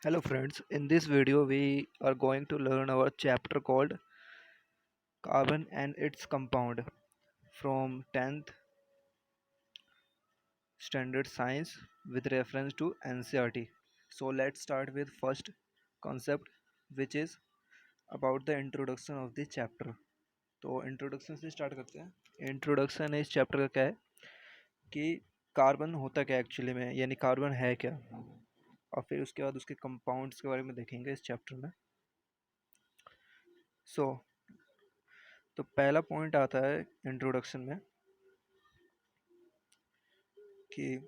Hello friends, in this video we are going to learn our chapter called Carbon and its Compound from 10th Standard Science with reference to NCERT. So let's start with first concept which is about the introduction of the chapter. तो introduction से start करते हैं। Introduction इस chapter का क्या है कि carbon होता क्या एक्चुअली में, यानी कार्बन है क्या, और फिर उसके बाद उसके कंपाउंड्स के बारे में देखेंगे इस चैप्टर में। सो तो पहला पॉइंट आता है इंट्रोडक्शन में कि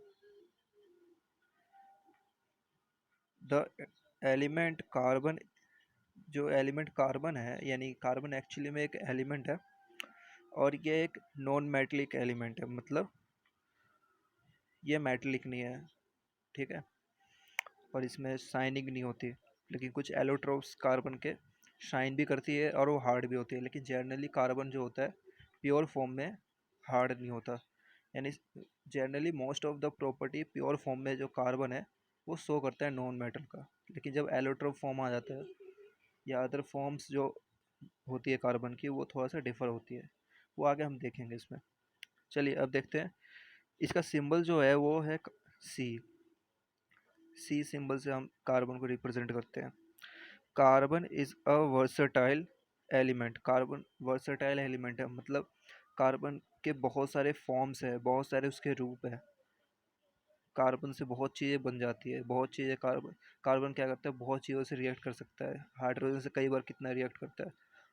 द एलिमेंट कार्बन, जो एलिमेंट कार्बन है, यानी कार्बन एक्चुअली में एक एलिमेंट है और ये एक नॉन मेटलिक एलिमेंट है, मतलब ये मेटलिक नहीं है, ठीक है, और इसमें शाइनिंग नहीं होती। लेकिन कुछ एलोट्रोप्स कार्बन के शाइन भी करती है और वो हार्ड भी होती है, लेकिन जनरली कार्बन जो होता है प्योर फॉर्म में हार्ड नहीं होता। यानी generally most of the property pure form में जो कार्बन है वो शो करता है नॉन मेटल का, लेकिन जब एलोट्रोप फॉर्म आ जाता है या अदर फॉर्म्स जो होती है कार्बन की, वो थोड़ा सा डिफर होती है, वो आगे हम देखेंगे इसमें। चलिए अब देखते हैं। इसका सिंबल जो है वो है सी। सी सिंबल से हम कार्बन को रिप्रेजेंट करते हैं। Carbon is a versatile element. Carbon versatile element है, मतलब कार्बन के बहुत सारे फॉर्म्स है, बहुत सारे उसके रूप है। कार्बन से बहुत चीज़ें बन जाती है, बहुत चीज़ें कार्बन कार्बन क्या करता है, बहुत चीज़ों से रिएक्ट कर सकता है। हाइड्रोजन से कई बार कितना रिएक्ट करता है,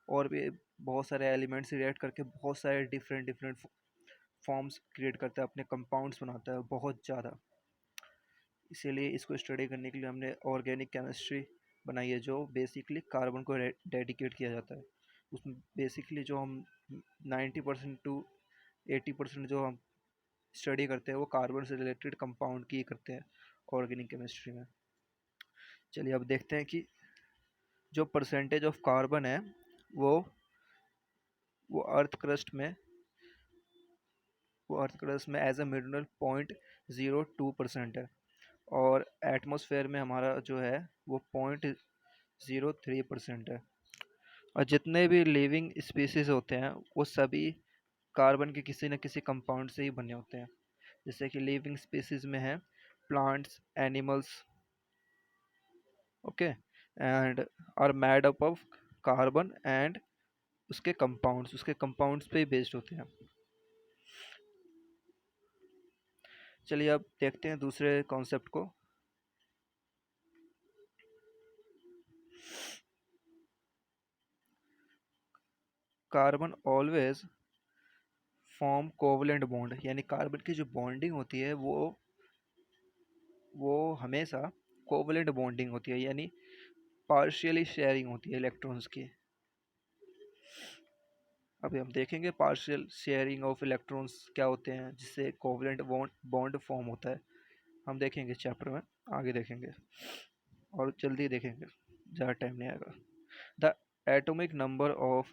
और भी बहुत सारे एलिमेंट्स रिएक्ट करके बहुत सारे डिफरेंट डिफरेंट फॉर्म्स क्रिएट करता है, अपने कंपाउंड्स बनाता है बहुत ज़्यादा। इसीलिए इसको स्टडी करने के लिए हमने ऑर्गेनिक केमिस्ट्री बनाई है, जो बेसिकली कार्बन को डेडिकेट किया जाता है। उसमें बेसिकली जो हम 90% टू 80% जो हम स्टडी करते हैं वो कार्बन से रिलेटेड कंपाउंड की करते हैं ऑर्गेनिक केमिस्ट्री में। चलिए अब देखते हैं कि जो परसेंटेज ऑफ कार्बन है वो वो अर्थ क्रस्ट में वो अर्थ क्रस्ट में एज अ मिनरल 0.02% है, और एटमॉस्फेयर में हमारा जो है वो 0.03% है। और जितने भी लिविंग स्पीसीज होते हैं वो सभी कार्बन के किसी न किसी कंपाउंड से ही बने होते हैं। जैसे कि लिविंग स्पीसीज में है plants, animals, okay, and are made up of carbon and उसके कंपाउंड्स पे ही बेस्ड होते हैं। चलिए अब देखते हैं दूसरे कॉन्सेप्ट को। Carbon always form covalent bond, यानी कार्बन की जो बॉन्डिंग होती है वो हमेशा कोवलेंट बॉन्डिंग होती है, यानी पार्शियली शेयरिंग होती है इलेक्ट्रॉन्स की। अभी हम देखेंगे पार्शियल शेयरिंग ऑफ इलेक्ट्रॉन्स क्या होते हैं, जिससे कोवलेंट बॉन्ड फॉर्म होता है। हम देखेंगे चैप्टर में, आगे देखेंगे और जल्दी देखेंगे, ज़्यादा टाइम नहीं आएगा। The atomic number of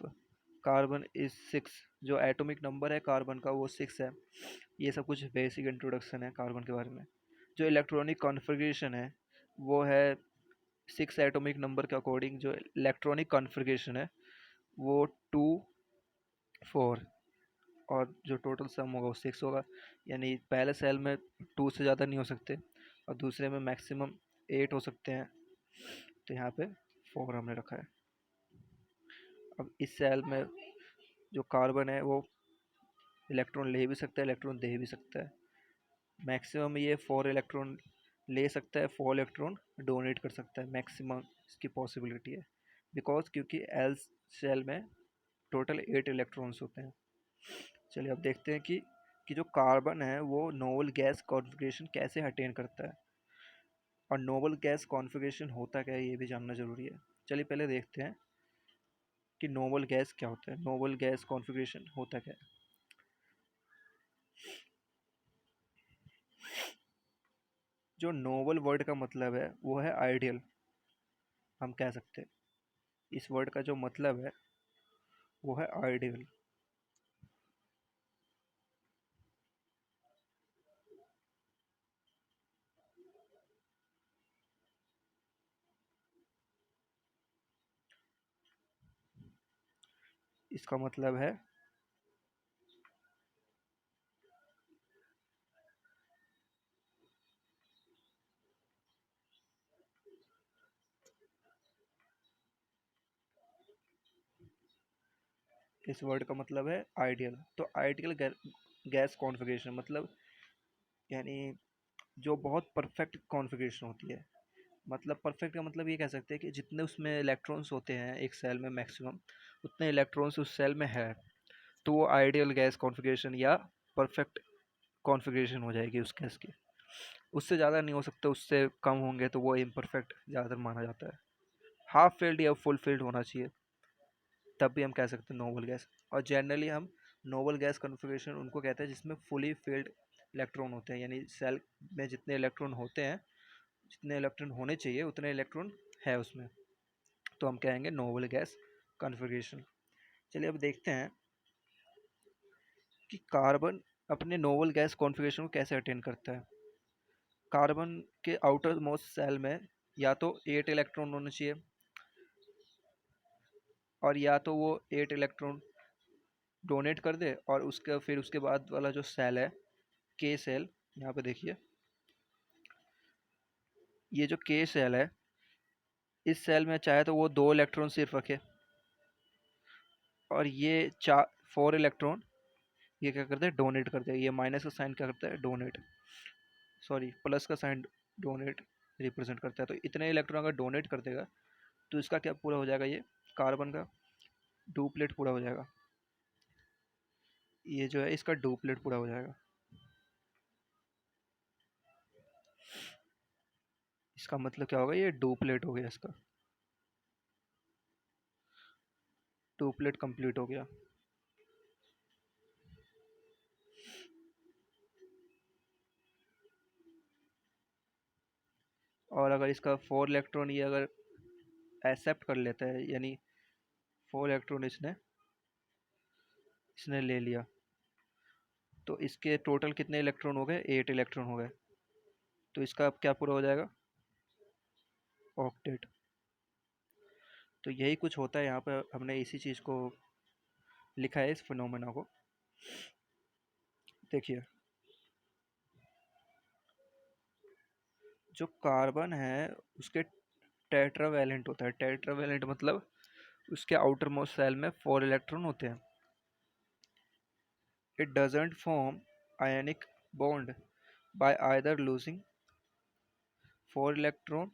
carbon is 6। जो एटॉमिक नंबर है कार्बन का वो 6 है। ये सब कुछ बेसिक इंट्रोडक्शन है कार्बन के बारे में। जो इलेक्ट्रॉनिक कॉन्फ़िगरेशन है वो है 6 एटॉमिक नंबर के अकॉर्डिंग। जो इलेक्ट्रॉनिक कॉन्फ़िगरेशन है वो 2 4, और जो टोटल सम होगा वो 6 होगा। यानी पहले सेल में 2 से ज़्यादा नहीं हो सकते, और दूसरे में मैक्सिमम 8 हो सकते हैं। तो यहाँ पे 4 हमने रखा है। अब इस सेल में जो कार्बन है वो इलेक्ट्रॉन ले भी सकता है, इलेक्ट्रॉन दे भी सकता है। मैक्सिमम ये 4 इलेक्ट्रॉन ले सकता है, 4 इलेक्ट्रॉन डोनेट कर सकता है, मैक्सिमम इसकी पॉसिबिलिटी है। बिकॉज क्योंकि एल सेल में टोटल 8 इलेक्ट्रॉन्स होते हैं। चलिए अब देखते हैं कि जो कार्बन है वो नोबल गैस कॉन्फ़िगरेशन कैसे अटेन करता है, और नोबल गैस कॉन्फ़िगरेशन होता क्या है ये भी जानना ज़रूरी है। चलिए पहले देखते हैं कि नोबल गैस क्या होता है, नोबल गैस कॉन्फ़िगरेशन होता क्या है। जो नोबल वर्ड का मतलब है वो है आइडियल, हम कह सकते हैं। इस वर्ड का जो मतलब है वो है आइडियल। इसका मतलब है इस वर्ड का मतलब है आइडियल। तो आइडियल गैस कॉन्फ़िगरेशन मतलब यानी जो बहुत परफेक्ट कॉन्फ़िगरेशन होती है। मतलब परफेक्ट का मतलब ये कह सकते हैं कि जितने उसमें इलेक्ट्रॉन्स होते हैं एक सेल में मैक्सिमम, उतने इलेक्ट्रॉन्स उस सेल में है, तो वो आइडियल गैस कॉन्फ़िगरेशन या परफेक्ट कॉन्फ़िगरेशन हो जाएगी उस गैस की। उससे ज़्यादा नहीं हो सकता, उससे कम होंगे तो वो इम्परफेक्ट ज़्यादातर माना जाता है। हाफ फिल्ड या फुल फिल्ड होना चाहिए, तब भी हम कह सकते हैं नोबल गैस। और जनरली हम नोबल गैस कॉन्फ़िगरेशन उनको कहते हैं जिसमें फुली फिल्ड इलेक्ट्रॉन होते हैं, यानी सेल में जितने इलेक्ट्रॉन होते हैं, जितने इलेक्ट्रॉन होने चाहिए उतने इलेक्ट्रॉन है उसमें, तो हम कहेंगे नोबल गैस कॉन्फ़िगरेशन। चलिए अब देखते हैं कि कार्बन अपने नोबल गैस कॉन्फ़िगरेशन को कैसे अटेन करता है। कार्बन के आउटर मोस्ट सेल में या तो 8 इलेक्ट्रॉन होने चाहिए, और या तो वो 8 इलेक्ट्रॉन डोनेट कर दे, और उसके फिर उसके बाद वाला जो सेल है के सेल, यहाँ पे देखिए ये जो के सेल है, इस सेल में चाहे तो वो 2 इलेक्ट्रॉन सिर्फ रखे, और ये 4 इलेक्ट्रॉन ये क्या करते हैं डोनेट करते हैं। ये माइनस का साइन क्या करता है डोनेट, सॉरी प्लस का साइन डोनेट रिप्रेजेंट करता है। तो इतने इलेक्ट्रॉन अगर डोनेट कर देगा तो इसका क्या पूरा हो जाएगा, ये कार्बन का डुप्लेट पूरा हो जाएगा। ये जो है इसका डुप्लेट पूरा हो जाएगा। इसका मतलब क्या होगा, ये डुप्लेट हो गया, इसका डुप्लेट कंप्लीट हो गया। और अगर इसका 4 इलेक्ट्रॉन ये अगर एक्सेप्ट कर लेता है, यानी 4 इलेक्ट्रॉन इसने इसने ले लिया, तो इसके टोटल कितने इलेक्ट्रॉन हो गए, 8 इलेक्ट्रॉन हो गए। तो इसका अब क्या पूरा हो जाएगा, ऑक्टेट। तो यही कुछ होता है यहाँ पर, हमने इसी चीज़ को लिखा है इस फिनोमेना को। देखिए जो कार्बन है उसके टेट्रावेलेंट होता है। टेट्रावेलेंट मतलब उसके आउटर मोस्ट सेल में 4 इलेक्ट्रॉन होते हैं। It doesn't form ionic bond by either losing 4 electron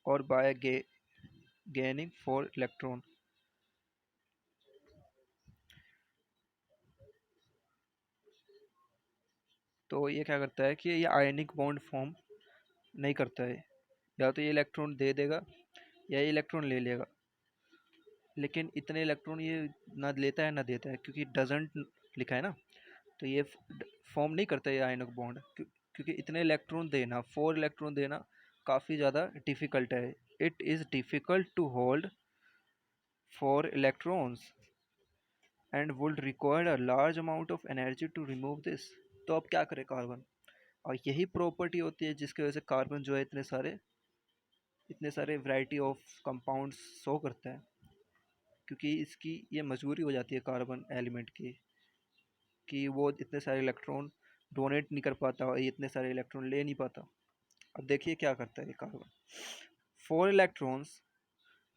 और बाय gaining 4 इलेक्ट्रॉन। तो ये क्या करता है कि ये आयनिक बॉन्ड फॉर्म नहीं करता है, या तो ये इलेक्ट्रॉन दे देगा या ये इलेक्ट्रॉन ले लेगा, लेकिन इतने इलेक्ट्रॉन ये ना लेता है ना देता है, क्योंकि डजेंट लिखा है ना, तो ये फॉर्म नहीं करता ये आयनिक बॉन्ड, क्योंकि इतने इलेक्ट्रॉन देना, 4 इलेक्ट्रॉन देना काफ़ी ज़्यादा डिफ़िकल्ट है। It is difficult to hold 4 electrons and would require a large amount of energy to remove this. तो अब क्या करे कार्बन, और यही प्रॉपर्टी होती है जिसकी वजह से कार्बन जो है इतने सारे वैरायटी ऑफ कंपाउंड्स शो करता है, क्योंकि इसकी ये मजबूरी हो जाती है कार्बन एलिमेंट की कि वो इतने सारे इलेक्ट्रॉन डोनेट नहीं कर पाता और ये इतने सारे इलेक्ट्रॉन ले नहीं पाता। अब देखिए क्या करता है ये कार्बन, 4 इलेक्ट्रॉन्स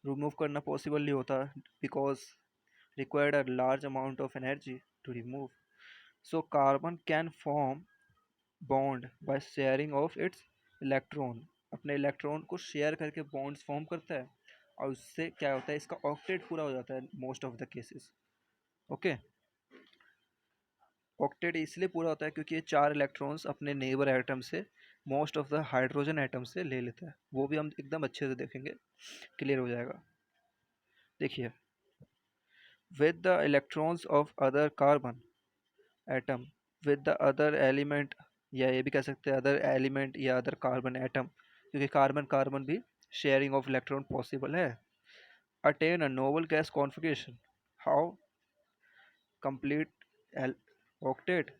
रिमूव करना पॉसिबल नहीं होता, because required a large amount of energy to remove. So carbon can form bond by sharing of its electron. अपने इलेक्ट्रॉन को शेयर करके बॉन्ड्स फॉर्म करता है, और उससे क्या होता है इसका ऑक्टेट पूरा हो जाता है most of the cases. Okay, octet इसलिए पूरा होता है क्योंकि ये 4 इलेक्ट्रॉन्स अपने नेबर एटम से, most of the hydrogen atom से ले लेता है। वो भी हम एकदम अच्छे से देखेंगे, क्लियर हो जाएगा। देखिए, with the electrons of other carbon atom with the other element, या ये भी कह सकते हैं अदर एलिमेंट या अदर कार्बन एटम, क्योंकि कार्बन कार्बन भी शेयरिंग ऑफ इलेक्ट्रॉन पॉसिबल है। Attain a noble gas configuration, how, complete octet,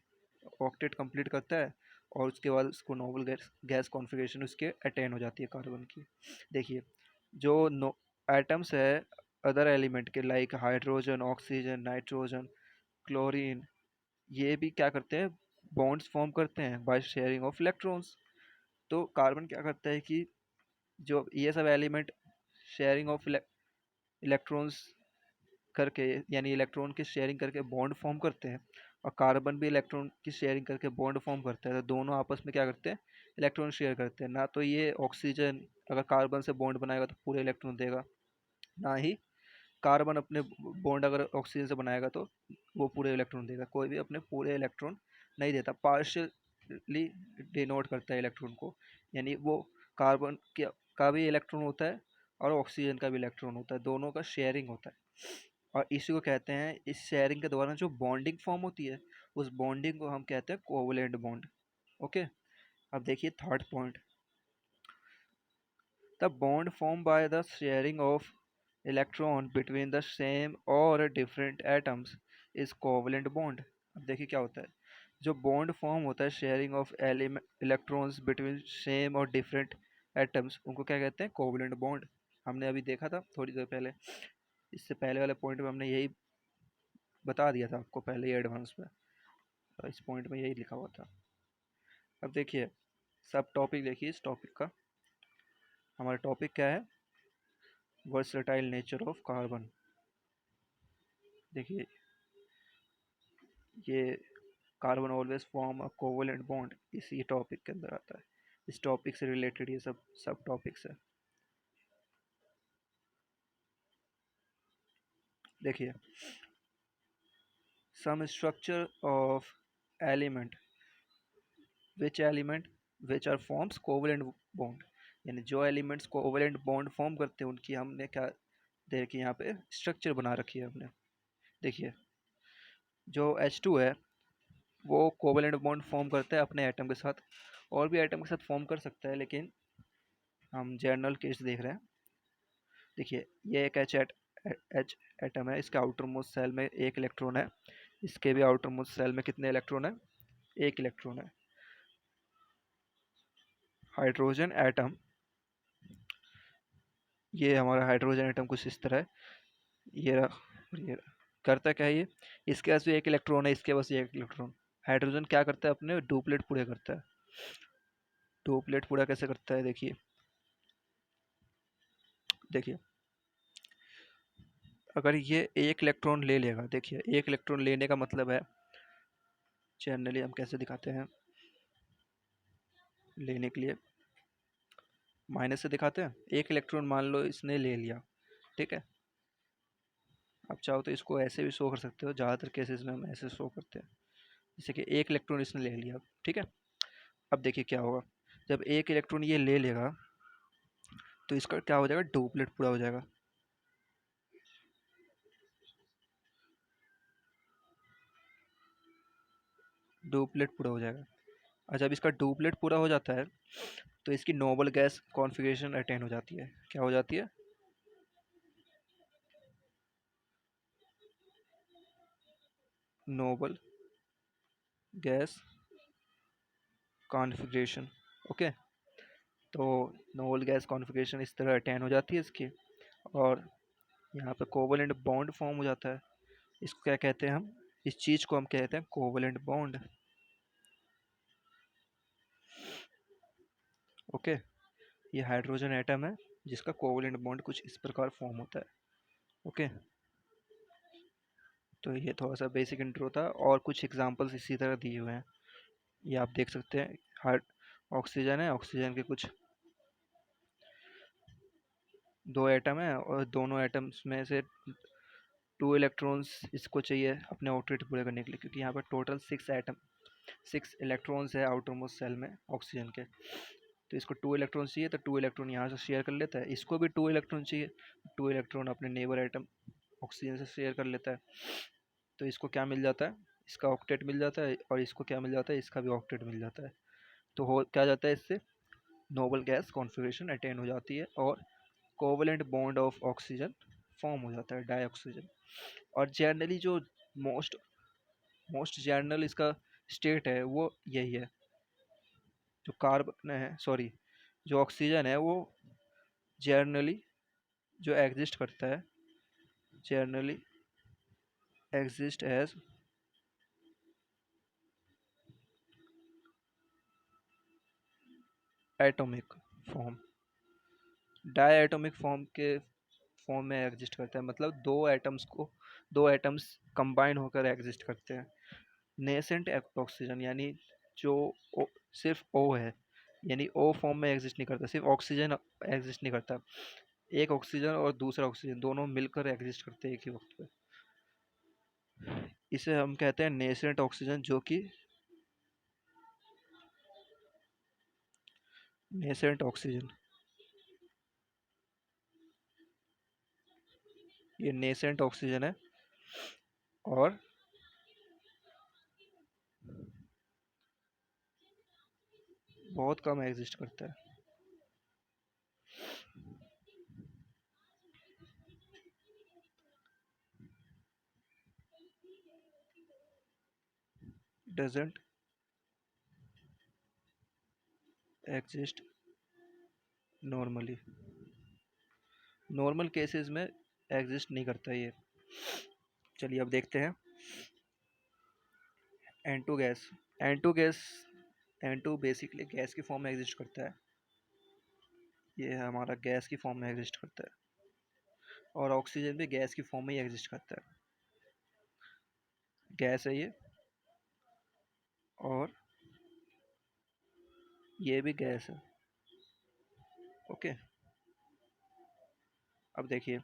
octet complete करता है, और उसके बाद उसको नोबल गैस कॉन्फ़िगरेशन उसके अटेन हो जाती है कार्बन की। देखिए जो नो एटम्स है अदर एलिमेंट के like hydrogen, oxygen, nitrogen, chlorine, ये भी क्या करते हैं, बॉन्ड्स फॉर्म करते हैं बाय शेयरिंग ऑफ इलेक्ट्रॉन्स। तो कार्बन क्या करता है कि जो ये सब एलिमेंट शेयरिंग ऑफ इलेक्ट्रॉन्स करके, यानी इलेक्ट्रॉन की शेयरिंग करके बॉन्ड फॉर्म करते हैं, और कार्बन भी इलेक्ट्रॉन की शेयरिंग करके बॉन्ड फॉर्म करता है। तो दोनों आपस में क्या करते हैं, इलेक्ट्रॉन शेयर करते हैं। ना तो ये ऑक्सीजन अगर कार्बन से बॉन्ड बनाएगा तो पूरे इलेक्ट्रॉन देगा, ना ही कार्बन अपने बॉन्ड अगर ऑक्सीजन से बनाएगा तो वो पूरे इलेक्ट्रॉन देगा। कोई भी अपने पूरे इलेक्ट्रॉन नहीं देता, पार्शियली डिनोट करता है इलेक्ट्रॉन को। यानी वो कार्बन का भी इलेक्ट्रॉन होता है और ऑक्सीजन का भी इलेक्ट्रॉन होता है, दोनों का शेयरिंग होता है। और इसी को कहते हैं, इस शेयरिंग के दौरान जो बॉन्डिंग फॉर्म होती है उस बॉन्डिंग को हम कहते हैं कोवलेंट बॉन्ड। ओके, अब देखिए third point, the bond form by the sharing of electron between the same और different atoms is covalent bond. अब देखिए क्या होता है, जो बॉन्ड फॉर्म होता है sharing of electrons between same और डिफरेंट एटम्स, उनको क्या कहते हैं, कोवलेंट बॉन्ड। हमने अभी देखा था थोड़ी देर पहले, इससे पहले वाले पॉइंट में हमने यही बता दिया था आपको पहले ही एडवांस में, तो इस पॉइंट में यही लिखा हुआ था। अब देखिए सब टॉपिक देखिए, इस टॉपिक का हमारा टॉपिक क्या है, वर्सटाइल नेचर ऑफ कार्बन। देखिए ये carbon always form a covalent bond, इसी टॉपिक के अंदर आता है। इस टॉपिक से रिलेटेड ये सब सब टॉपिक्स है। देखिए some structure of element which are forms covalent bond, यानी जो एलिमेंट्स कोवलेंट बॉन्ड फॉर्म करते हैं उनकी हमने क्या देखिए यहाँ पे स्ट्रक्चर बना रखी है हमने। देखिए जो H2 है वो कोवलेंट बॉन्ड फॉर्म करता है अपने एटम के साथ, और भी एटम के साथ फॉर्म कर सकता है, लेकिन हम जनरल केस देख रहे हैं। देखिए ये एक एच एटम है, इसके आउटर मोस्ट सेल में एक इलेक्ट्रॉन है, इसके भी आउटर मोस्ट सेल में कितने इलेक्ट्रॉन है, एक इलेक्ट्रॉन है। हाइड्रोजन एटम, ये हमारा हाइड्रोजन एटम कुछ इस तरह है, ये रहा, ये रहा। करता क्या है ये, इसके पास भी एक इलेक्ट्रॉन है, इसके पास एक इलेक्ट्रॉन। हाइड्रोजन क्या करता है, अपने डुप्लेट पूरे करता है। डुप्लेट पूरा कैसे करता है, देखिए देखिए अगर ये एक इलेक्ट्रॉन ले लेगा, देखिए एक इलेक्ट्रॉन लेने का मतलब है, जनरली हम कैसे दिखाते हैं, लेने के लिए माइनस से दिखाते हैं। एक इलेक्ट्रॉन मान लो इसने ले लिया, ठीक है, आप चाहो तो इसको ऐसे भी शो कर सकते हो, ज़्यादातर केसेस में हम ऐसे शो करते हैं, जैसे कि एक इलेक्ट्रॉन इसने ले लिया, ठीक है। अब देखिए क्या होगा, जब एक इलेक्ट्रॉन ये ले लेगा तो इसका क्या हो जाएगा, डुप्लेट पूरा हो जाएगा। डुप्लेट पूरा हो जाएगा। और जब इसका डुप्लेट पूरा हो जाता है तो इसकी नोबल गैस कॉन्फ़िगरेशन अटेन हो जाती है। क्या हो जाती है, नोबल गैस कॉन्फ़िगरेशन। ओके, तो नोबल गैस कॉन्फ़िगरेशन इस तरह अटेन हो जाती है इसकी, और यहाँ पे कोवलेंट बॉन्ड फॉर्म हो जाता है। इसको क्या कहते हैं हम, इस चीज़ को हम कहते हैं कोवलेंट बॉन्ड। ओके, ये हाइड्रोजन एटम है जिसका कोवलेंट बॉन्ड कुछ इस प्रकार फॉर्म होता है। ओके, तो ये थोड़ा सा बेसिक इंट्रो था, और कुछ एग्जांपल्स इसी तरह दिए हुए हैं, ये आप देख सकते हैं। हार्ड ऑक्सीजन है, ऑक्सीजन के कुछ दो एटम है, और दोनों एटम्स में से टू इलेक्ट्रॉन्स इसको चाहिए अपने ऑक्टेट पूरे करने के लिए, क्योंकि यहाँ पर टोटल सिक्स इलेक्ट्रॉन्स है आउटर मोस्ट सेल में ऑक्सीजन के। तो इसको टू इलेक्ट्रॉन चाहिए, तो टू इलेक्ट्रॉन यहाँ से शेयर कर लेता है, इसको भी टू इलेक्ट्रॉन चाहिए, टू इलेक्ट्रॉन अपने नेबर एटम ऑक्सीजन से शेयर कर लेता है। तो इसको क्या मिल जाता है, इसका ऑक्टेट मिल जाता है, और इसको क्या मिल जाता है, इसका भी ऑक्टेट मिल जाता है। तो हो क्या जाता है इससे, नोबल गैस कॉन्फ़िगरेशन अटेन हो जाती है, और covalent bond of oxygen form हो जाता है, डाइऑक्सीजन। और जनरली जो मोस्ट मोस्ट जनरल इसका स्टेट है वो यही है, जो कार्बन है, सॉरी, जो ऑक्सीजन है वो जनरली जो एग्जिस्ट करता है generally exist as atomic form. Diatomic form के फॉर्म में एग्जिस्ट करता है, मतलब दो एटम्स कंबाइन होकर एग्जिस्ट करते हैं। नेसेंट ऑक्सीजन यानी जो ओ, सिर्फ ओ है, यानी ओ फॉर्म में एग्जिस्ट नहीं करता, सिर्फ ऑक्सीजन एग्जिस्ट नहीं करता। एक ऑक्सीजन और दूसरा ऑक्सीजन दोनों मिलकर एग्जिस्ट करते हैं एक ही वक्त पे। इसे हम कहते हैं नेसेंट ऑक्सीजन, जो कि नेसेंट ऑक्सीजन, ये नेसेंट ऑक्सीजन है और बहुत कम एग्जिस्ट करता है। Doesn't exist normally, normal cases में एग्जिस्ट नहीं करता ये। चलिए अब देखते हैं N2 gas. N2 gas, N2 basically gas की फॉर्म में एग्जिस्ट करता है। ये हमारा गैस की फॉर्म में एग्जिस्ट करता है, और ऑक्सीजन भी गैस की फॉर्म में ही एग्जिस्ट करता है। गैस है ये, और ये भी गैस है। ओके, अब देखिए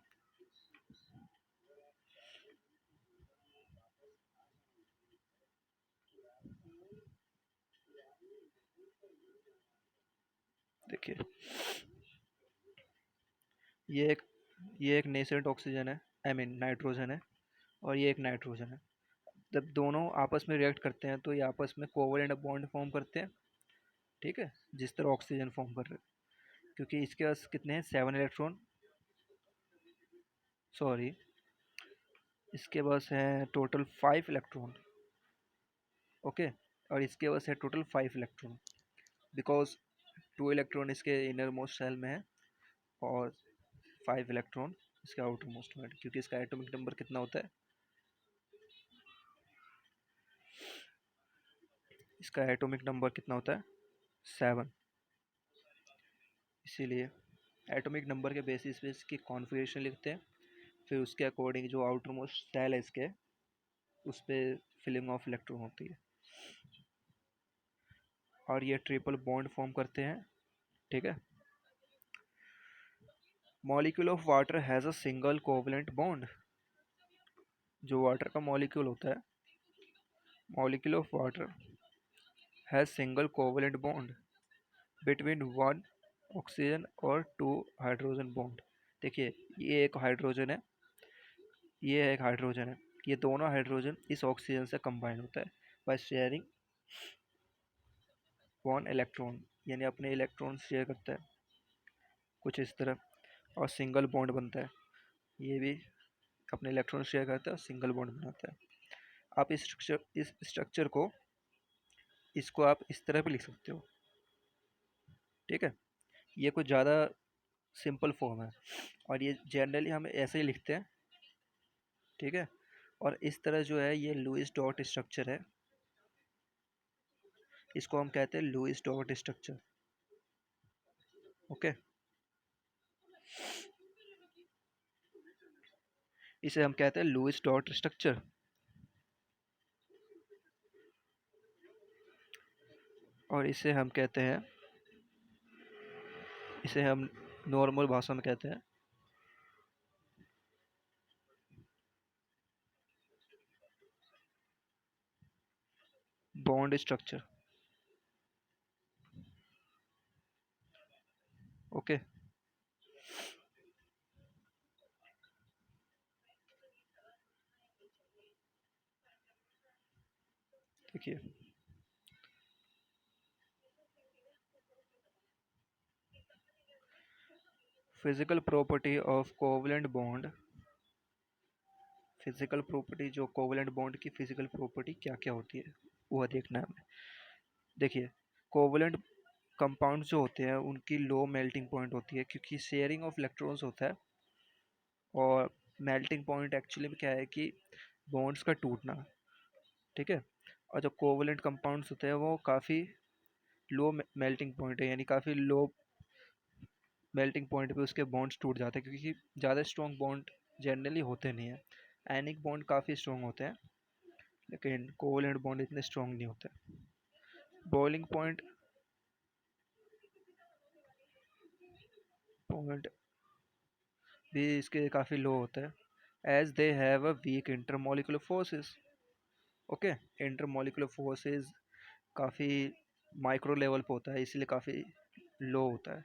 देखिए ये एक ये एक नेसेंट ऑक्सीजन है, आई मीन नाइट्रोजन है, और ये एक नाइट्रोजन है। जब दोनों आपस में रिएक्ट करते हैं तो ये आपस में कोवलेंट बॉन्ड फॉर्म करते हैं, ठीक है, जिस तरह ऑक्सीजन फॉर्म कर रहे हैं। क्योंकि इसके पास कितने हैं, 7 इलेक्ट्रॉन, सॉरी, इसके पास है टोटल 5 इलेक्ट्रॉन। ओके, और इसके पास है टोटल 5 इलेक्ट्रॉन, बिकॉज 2 इलेक्ट्रॉन इसके इनर मोस्ट शेल में है और 5 इलेक्ट्रॉन इसके आउटर मोस्ट में है। क्योंकि इसका एटॉमिक नंबर कितना होता है, इसका एटॉमिक नंबर कितना होता है, 7। इसीलिए एटॉमिक नंबर के बेसिस पे इसकी कॉन्फ़िगरेशन लिखते हैं, फिर उसके अकॉर्डिंग जो आउटर मोस्ट शेल है इसके, उस पर फिलिंग ऑफ इलेक्ट्रॉन होती है, और ये ट्रिपल बॉन्ड फॉर्म करते हैं, ठीक है। Molecule of water has a single covalent bond. जो वाटर का मॉलिक्यूल होता है, molecule of water has single covalent bond between one oxygen और 2 हाइड्रोजन बॉन्ड। देखिए, ये एक हाइड्रोजन है, ये एक हाइड्रोजन है, ये दोनों हाइड्रोजन इस ऑक्सीजन से कंबाइन होता है बाय शेयरिंग 1 इलेक्ट्रॉन, यानी अपने इलेक्ट्रॉन शेयर करता है कुछ इस तरह, और सिंगल बॉन्ड बनता है। ये भी अपने इलेक्ट्रॉन शेयर करता है और सिंगल बॉन्ड बनाता है। आप इस स्ट्रक्चर को, इसको आप इस तरह भी लिख सकते हो, ठीक है। ये कुछ ज़्यादा सिंपल फॉर्म है, और ये जनरली हम ऐसे ही लिखते हैं, ठीक है। और इस तरह जो है ये लुईस डॉट स्ट्रक्चर है, इसको हम कहते हैं लुईस डॉट स्ट्रक्चर। ओके, इसे हम कहते हैं लुईस डॉट स्ट्रक्चर। और इसे हम नॉर्मल भाषा में कहते हैं बॉन्ड स्ट्रक्चर। ओके, देखिए physical property of covalent bond, physical property, जो कोवलेंट बॉन्ड की फिजिकल प्रॉपर्टी क्या क्या होती है वो देखना है हमें। देखिए, कोवलेंट कंपाउंड जो होते हैं उनकी लो मेल्टिंग पॉइंट होती है, क्योंकि शेयरिंग ऑफ इलेक्ट्रॉन्स होता है, और मेल्टिंग पॉइंट एक्चुअली में क्या है कि बॉन्ड्स का टूटना, ठीक है। और जो कोवलेंट कंपाउंड्स होते हैं वो काफ़ी लो मेल्टिंग पॉइंट है, यानी काफ़ी लो मेल्टिंग पॉइंट पे उसके बॉन्ड्स टूट जाते हैं, क्योंकि ज़्यादा स्ट्रॉन्ग बॉन्ड जनरली होते नहीं हैं। आयनिक बॉन्ड काफ़ी स्ट्रॉन्ग होते हैं, लेकिन कोवलेंट बॉन्ड इतने स्ट्रॉन्ग नहीं होते। बॉइलिंग पॉइंट पॉइंट भी इसके काफ़ी लो होता है, as they have a weak intermolecular forces. Okay, intermolecular forces काफ़ी माइक्रो लेवल पे होता है, इसलिए काफ़ी लो होता है।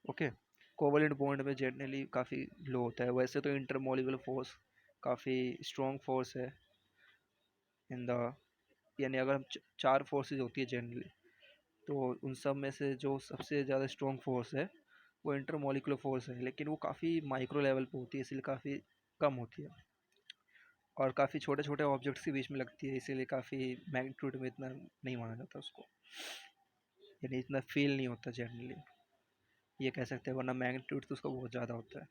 ओके, कोवलेंट बॉन्ड में जनरली काफ़ी लो होता है। वैसे तो इंटरमोलिकुलर फोर्स काफ़ी स्ट्रॉन्ग फोर्स है इन द, यानी अगर हम चार फोर्सेस होती है जनरली, तो उन सब में से जो सबसे ज़्यादा स्ट्रॉन्ग फोर्स है वो इंटरमोलिकुलर फोर्स है, लेकिन वो काफ़ी माइक्रो लेवल पे होती है, इसलिए काफ़ी कम होती है और काफ़ी छोटे छोटे ऑब्जेक्ट्स के बीच में लगती है, इसीलिए काफ़ी मैग्नीट्यूड में इतना नहीं माना जाता उसको, यानी इतना फील नहीं होता जनरली, ये कह सकते हैं। वरना मैग्नीट्यूड तो उसका बहुत ज़्यादा होता है।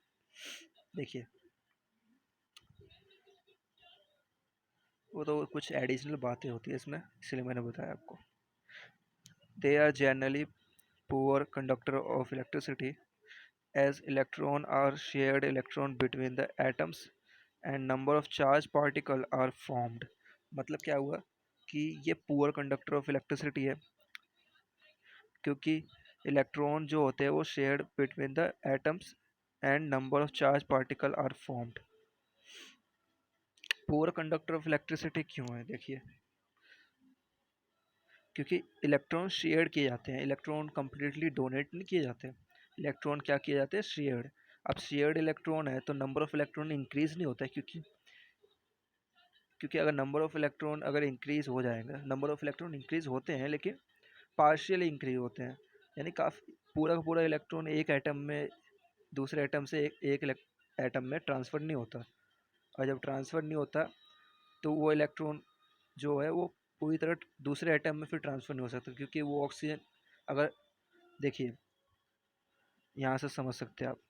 देखिए, वो तो कुछ एडिशनल बातें होती है इसमें, इसलिए मैंने बताया आपको। They are generally poor conductor of electricity, as electron are shared electron between the atoms and number of charged particle are formed। मतलब क्या हुआ कि ये पुअर कंडक्टर ऑफ इलेक्ट्रिसिटी है, क्योंकि इलेक्ट्रॉन जो होते हैं वो shared between the atoms and number of charge particle are formed. Poor conductor of electricity क्यों है? देखिए, क्योंकि इलेक्ट्रॉन शेयर किए जाते हैं, इलेक्ट्रॉन कंप्लीटली डोनेट नहीं किए जाते। इलेक्ट्रॉन क्या किए जाते हैं? शेयर्ड। अब शेयर्ड इलेक्ट्रॉन है तो नंबर ऑफ इलेक्ट्रॉन इंक्रीज नहीं होता है, क्योंकि अगर नंबर ऑफ इलेक्ट्रॉन अगर इंक्रीज हो जाएगा, नंबर ऑफ इलेक्ट्रॉन इंक्रीज होते हैं लेकिन पार्शियली इंक्रीज होते हैं, यानी काफ़ी पूरा का पूरा इलेक्ट्रॉन एक एटम में दूसरे एटम से एक एटम में ट्रांसफ़र नहीं होता। और जब ट्रांसफ़र नहीं होता तो वो इलेक्ट्रॉन जो है वो पूरी तरह दूसरे एटम में फिर ट्रांसफ़र नहीं हो सकता, क्योंकि वो ऑक्सीजन, अगर देखिए यहाँ से समझ सकते हैं आप।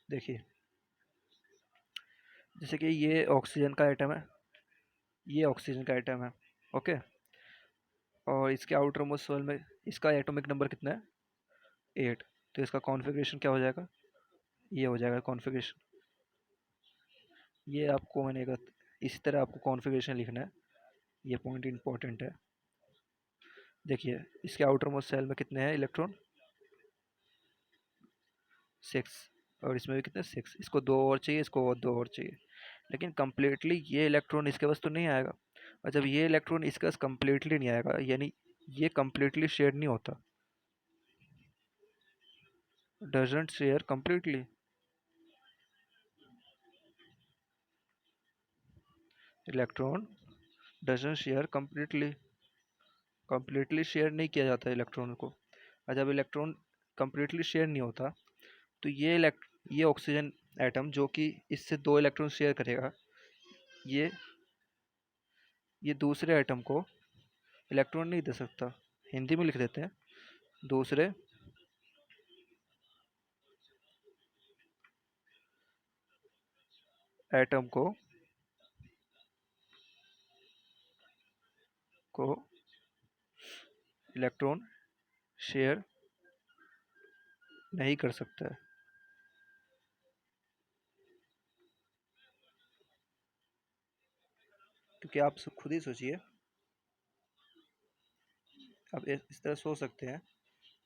देखिए, जैसे कि ये ऑक्सीजन का एटम है, ये ऑक्सीजन का एटम है। ओके, और इसके आउटर मोस्ट शेल में इसका एटॉमिक नंबर कितना है? 8। तो इसका कॉन्फ़िगरेशन क्या हो जाएगा? ये हो जाएगा कॉन्फ़िगरेशन। ये आपको मैंने एक इसी तरह आपको कॉन्फ़िगरेशन लिखना है, ये पॉइंट इंपॉर्टेंट है। देखिए, इसके आउटर मोस्ट शेल में कितने हैं इलेक्ट्रॉन? 6। और इसमें भी कितने? 6। इसको दो और चाहिए, इसको और दो और चाहिए, लेकिन कम्प्लीटली ये इलेक्ट्रॉन इसके पास तो नहीं आएगा। और जब ये इलेक्ट्रॉन इसके पास कम्प्लीटली नहीं आएगा, यानी ये कम्प्लीटली शेयर नहीं होता, doesn't share completely. Electron doesn't share completely, completely share नहीं किया जाता इलेक्ट्रॉन को। और जब इलेक्ट्रॉन कम्प्लीटली शेयर नहीं होता तो ये ऑक्सीजन एटम जो कि इससे दो इलेक्ट्रॉन शेयर करेगा, ये ये दूसरे एटम को इलेक्ट्रॉन नहीं दे सकता। हिंदी में लिख देते हैं, दूसरे एटम को इलेक्ट्रॉन शेयर नहीं कर सकता है। क्योंकि आप खुद ही सोचिए, आप इस तरह सोच सकते हैं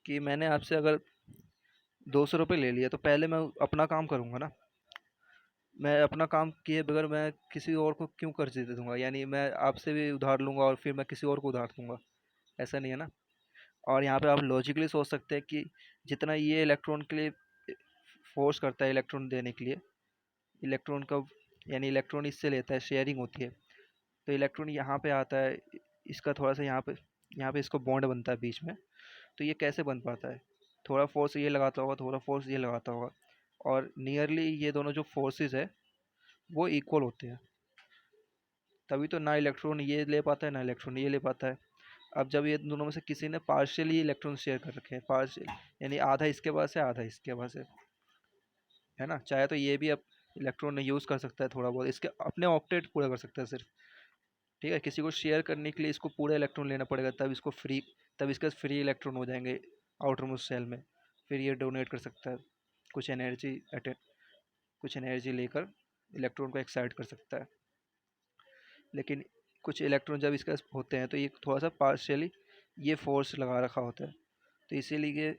कि मैंने आपसे अगर 200 रुपये ले लिया, तो पहले मैं अपना काम करूँगा ना। मैं अपना काम किए बगैर मैं किसी और को क्यों कर्ज दे दूंगा? यानी मैं आपसे भी उधार लूंगा और फिर मैं किसी और को उधार दूंगा, ऐसा नहीं है ना। और यहाँ पे आप लॉजिकली सोच सकते हैं कि जितना ये इलेक्ट्रॉन के लिए फोर्स करता है इलेक्ट्रॉन देने के लिए, इलेक्ट्रॉन का यानी इलेक्ट्रॉन इससे लेता है, शेयरिंग होती है, तो इलेक्ट्रॉन यहाँ पे आता है, इसका थोड़ा सा यहाँ पे इसको बॉन्ड बनता है बीच में। तो ये कैसे बन पाता है? थोड़ा फोर्स ये लगाता होगा, थोड़ा फोर्स ये लगाता होगा, और नियरली ये दोनों जो फोर्सेस है वो इक्वल होते हैं, तभी तो ना इलेक्ट्रॉन ये ले पाता है ना इलेक्ट्रॉन ये ले पाता है। अब जब ये दोनों में से किसी ने पार्शियली इलेक्ट्रॉन शेयर कर रखे हैं, पार्शियल यानी आधा इसके पास है आधा इसके पास है ना, चाहे तो ये भी अब इलेक्ट्रॉन यूज़ कर सकता है थोड़ा बहुत, इसके अपने ऑक्टेट पूरा कर सकता है सिर्फ। ठीक है, किसी को शेयर करने के लिए इसको पूरा इलेक्ट्रॉन लेना पड़ेगा, तब इसको फ्री, तब इसके पास फ्री इलेक्ट्रॉन हो जाएंगे आउटर मोस्ट सेल में। फिर ये डोनेट कर सकता है कुछ एनर्जी, कुछ एनर्जी लेकर इलेक्ट्रॉन को एक्साइट कर सकता है। लेकिन कुछ इलेक्ट्रॉन जब इसके पास होते हैं तो ये थोड़ा सा पार्शियली ये फोर्स लगा रखा होता है, तो इसीलिए ये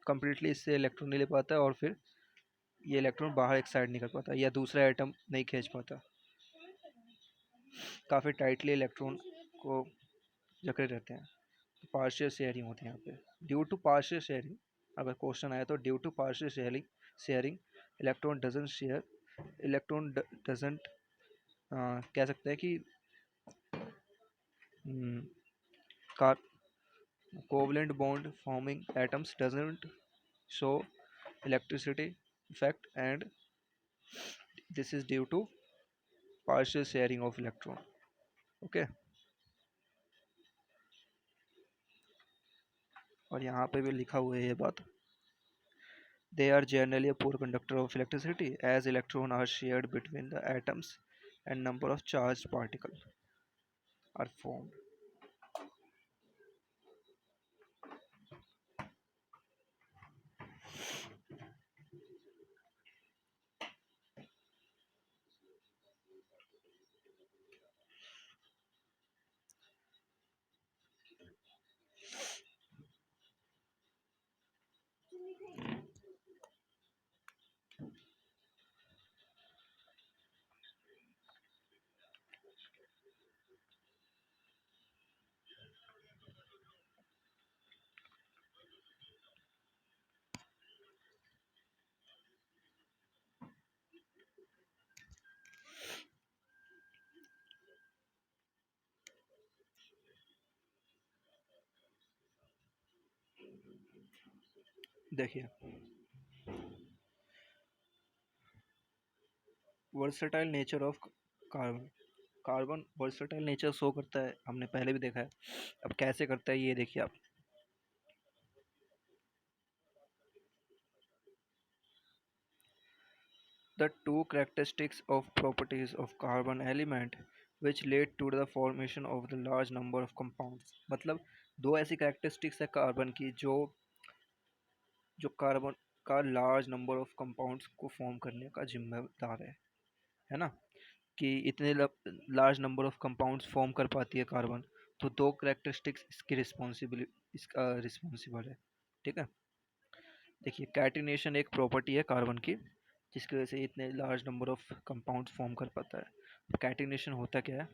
कम्प्लीटली इससे इलेक्ट्रॉन नहीं ले पाता है, और फिर ये इलेक्ट्रॉन बाहर एक्साइट नहीं कर पाता या दूसरा एटम नहीं खींच पाता। काफ़ी टाइटली इलेक्ट्रॉन को जकड़े रहते हैं। तो पार्शियल शेयरिंग होती है यहाँ पे। ड्यू टू पार्शियल शेयरिंग, अगर क्वेश्चन आया तो due to partial sharing sharing electron doesn't share, electron doesn't, कह सकते हैं कि कार covalent bond forming atoms doesn't show electricity effect, and this is due to partial sharing of electron. Okay, और यहाँ पे भी लिखा हुआ है ये बात, they are generally a poor conductor of electricity as electrons are shared between the atoms and number of charged particles are formed. देखिए, versatile nature of carbon, carbon versatile nature show करता है, हमने पहले भी देखा है। अब कैसे करता है ये देखिए आप, the two characteristics of properties of carbon element which lead to the formation of the large number of compounds, मतलब दो ऐसी कैरेक्टरिस्टिक्स है कार्बन की जो जो कार्बन का लार्ज नंबर ऑफ कंपाउंड्स को फॉर्म करने का जिम्मेदार है ना, कि इतने large number of compounds form कर पाती है कार्बन, तो दो कैरेक्टरिस्टिक्स इसकी इसका रिस्पॉन्सिबल है। ठीक है, देखिए कैटिनेशन एक प्रॉपर्टी है कार्बन की जिसकी वजह से इतने large number of compounds form कर पाता है। कैटिनेशन होता क्या है,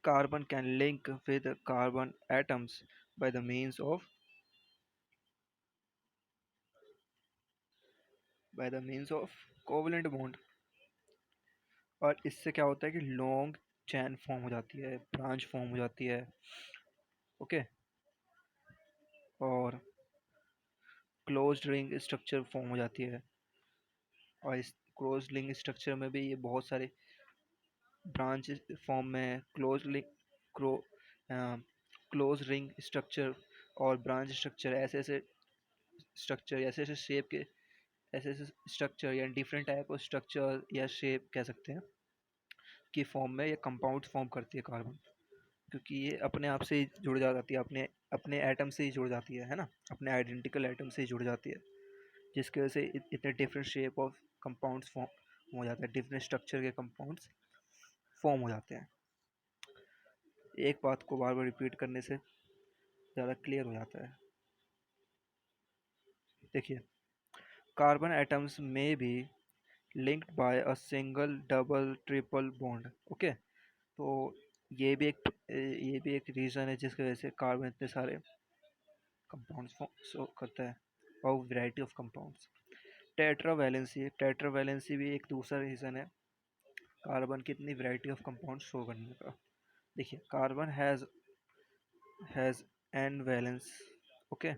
carbon can link with carbon atoms by the means of covalent bond, और इससे क्या होता है कि लॉन्ग चैन फॉर्म हो जाती है, ब्रांच फॉर्म हो जाती है। ओके, और क्लोज्ड रिंग स्ट्रक्चर फॉर्म हो जाती है, और इस क्लोज्ड रिंग स्ट्रक्चर में भी ये बहुत सारे ब्रांच फॉर्म में क्लोज रिंग स्ट्रक्चर और ब्रांच स्ट्रक्चर, ऐसे ऐसे स्ट्रक्चर, ऐसे ऐसे शेप के, ऐसे ऐसे स्ट्रक्चर या डिफरेंट टाइप ऑफ स्ट्रक्चर या शेप कह सकते हैं कि फॉर्म में ये कंपाउंड फॉर्म करती है कार्बन, क्योंकि ये अपने आप से ही जुड़ जाती है, अपने अपने एटम से ही जुड़ जाती है ना, अपने आइडेंटिकल एटम से ही जुड़ जाती है, जिसकी वजह से इतने different shape of compounds form हो जाते हैं, डिफरेंट स्ट्रक्चर के कंपाउंड्स फॉर्म हो जाते हैं। एक बात को बार बार रिपीट करने से ज़्यादा क्लियर हो जाता है। देखिए, कार्बन एटम्स में भी linked by a single double triple bond. Okay, तो ये भी एक रीज़न है जिसकी वजह से कार्बन इतने सारे कंपाउंड्स शो करता है, और वैरायटी ऑफ कंपाउंड्स। टेट्रावैलेंसी भी एक दूसरा रीज़न है कार्बन की इतनी वैरायटी ऑफ कंपाउंड शो करने का। देखिए, carbon has an valence, okay,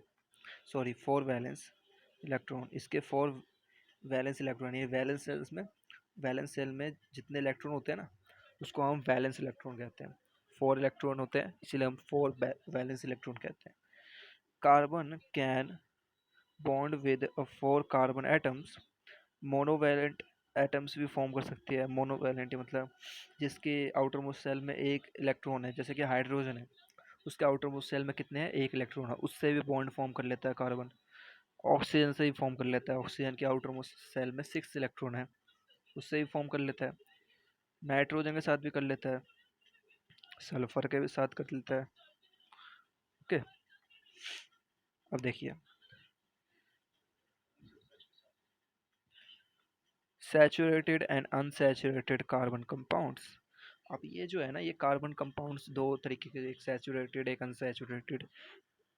sorry 4 valence electron, इसके 4 वैलेंस इलेक्ट्रॉन, ये वैलेंस सेल में जितने इलेक्ट्रॉन होते हैं ना, उसको हम वैलेंस इलेक्ट्रॉन कहते हैं। 4 इलेक्ट्रॉन होते हैं, इसीलिए हम 4 वैलेंस इलेक्ट्रॉन कहते हैं। Carbon can bond with 4 carbon atoms. Monovalent atoms भी फॉर्म कर सकती है। मोनोवैलेंट मतलब जिसके आउटर मोस्ट सेल में एक इलेक्ट्रॉन है, जैसे कि हाइड्रोजन है, उसके आउटर मोस्ट सेल में कितने हैं, एक इलेक्ट्रॉन है, उससे भी बॉन्ड फॉर्म कर लेता है कार्बन। ऑक्सीजन से भी फॉर्म कर लेता है, ऑक्सीजन के आउटर मोस्ट सेल में 6 इलेक्ट्रॉन है, उससे भी फॉर्म कर लेता है। नाइट्रोजन के साथ भी कर लेता है, सल्फर के भी साथ कर लेता है। ओके, अब देखिए saturated and unsaturated carbon compounds. अब ये जो है ना, ये कार्बन कंपाउंड्स दो तरीके के, एक सैचुरेटेड एक अनसैचुरेटेड।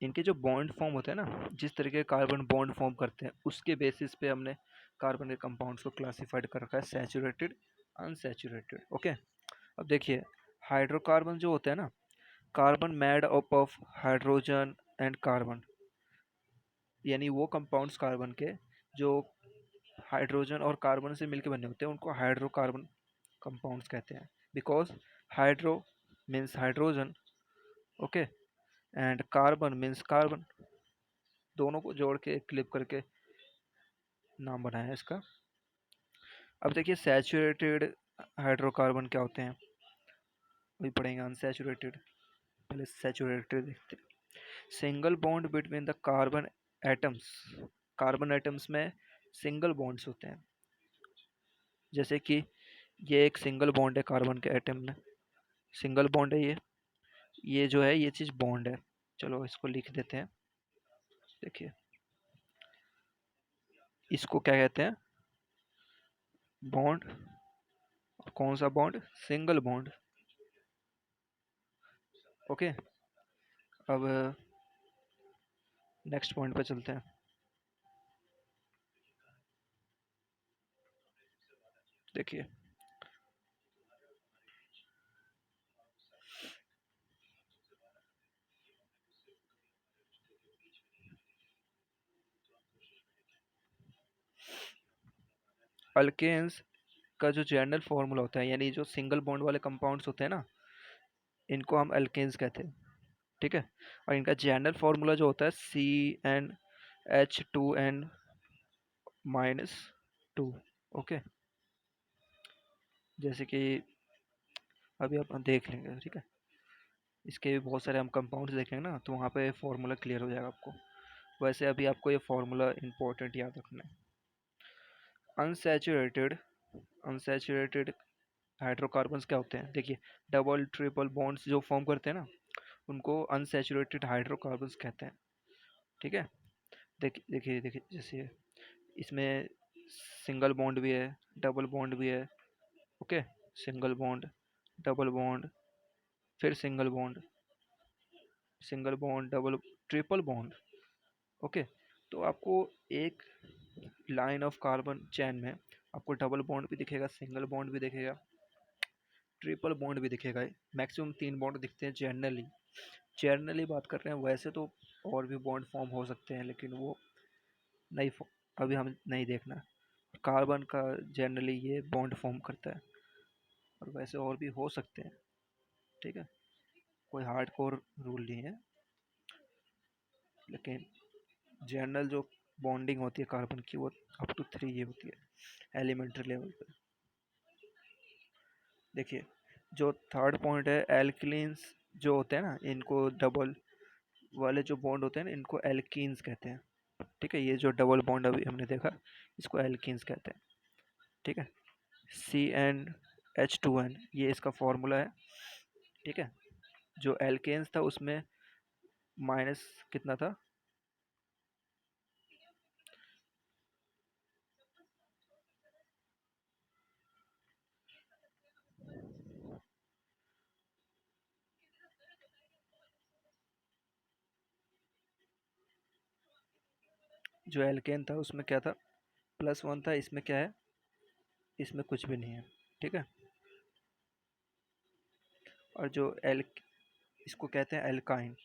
इनके जो बॉन्ड फॉर्म होते हैं ना, जिस तरीके के कार्बन बॉन्ड फॉर्म करते हैं उसके बेसिस पे हमने कार्बन के कंपाउंड्स को क्लासिफाइड कर रखा है, सैचुरेटेड अनसैचुरेटेड। ओके, अब देखिए हाइड्रोकार्बन जो होते हैं ना, carbon made up of hydrogen and carbon, यानी वो कंपाउंड्स कार्बन के जो हाइड्रोजन और कार्बन से मिलकर बने होते हैं उनको हाइड्रोकार्बन कंपाउंड्स कहते हैं। Because hydro means hydrogen, okay, and carbon means carbon, दोनों को जोड़ के क्लिप करके नाम बनाया है इसका। अब देखिए सैचुरेटेड हाइड्रोकार्बन क्या होते हैं, वही पढ़ेंगे। अनसैचुरेटेड, पहले सैचुरेटेड देखते हैं। Single bond between the carbon atoms. Carbon atoms में सिंगल बॉन्ड्स होते हैं, जैसे कि ये एक सिंगल बॉन्ड है कार्बन के एटम में, सिंगल बॉन्ड है ये जो है ये चीज़ बॉन्ड है। चलो इसको लिख देते हैं। देखिए इसको क्या कहते हैं, बॉन्ड। और कौन सा बॉन्ड, सिंगल बॉन्ड। ओके, अब नेक्स्ट पॉइंट पे चलते हैं। देखिए अल्केन्स का जो जनरल फॉर्मूला होता है, यानी जो सिंगल बॉन्ड वाले कंपाउंड्स होते हैं ना, इनको हम अल्केन्स कहते हैं, ठीक है। और इनका जनरल फॉर्मूला जो होता है CnH2n-2। ओके, जैसे कि अभी अपन देख लेंगे, ठीक है। इसके भी बहुत सारे हम कंपाउंड्स देखेंगे ना, तो वहाँ पे फॉर्मूला क्लियर हो जाएगा आपको। वैसे अभी आपको ये फॉर्मूला इंपॉर्टेंट याद रखना है। अनसैचुरेटेड अनसैचुरेटेड हाइड्रोकार्बन्स क्या होते हैं, देखिए डबल ट्रिपल बॉन्ड्स जो फॉर्म करते हैं ना, उनको अनसैचुरेटेड हाइड्रोकार्बन्स कहते हैं, ठीक है। देखिए देखिए देखिए, जैसे इसमें सिंगल बॉन्ड भी है, डबल बॉन्ड भी है। Okay, single bond, double bond, फिर single bond double, triple bond. Okay, तो आपको एक लाइन ऑफ कार्बन चैन में आपको डबल बॉन्ड भी दिखेगा, सिंगल बॉन्ड भी दिखेगा, ट्रिपल बॉन्ड भी दिखेगा। मैक्सिमम 3 बॉन्ड दिखते हैं जनरली, बात कर रहे हैं। वैसे तो और भी बॉन्ड फॉर्म हो सकते हैं, लेकिन वो नहीं अभी हम नहीं देखना। कार्बन का जनरली ये बॉन्ड फॉर्म करता है, और वैसे और भी हो सकते हैं, ठीक है। कोई हार्ड कोर रूल नहीं है, लेकिन जनरल जो बॉन्डिंग होती है कार्बन की वो अप टू 3 ये होती है एलिमेंट्री लेवल पे। देखिए जो थर्ड पॉइंट है, एल्किलीन्स जो होते हैं ना, इनको डबल वाले जो बॉन्ड होते हैं ना, इनको एल्कीन्स कहते हैं, ठीक है। ये जो डबल बॉन्ड अभी हमने देखा, इसको एल्कीन्स कहते हैं, ठीक है। CnH2n ये इसका फॉर्मूला है, ठीक है। जो एल्केन्स था उसमें माइनस कितना था, जो एल्केन था उसमें क्या था, +1 था। इसमें क्या है, इसमें कुछ भी नहीं है, ठीक है। और जो एल इसको कहते हैं एल्काइन,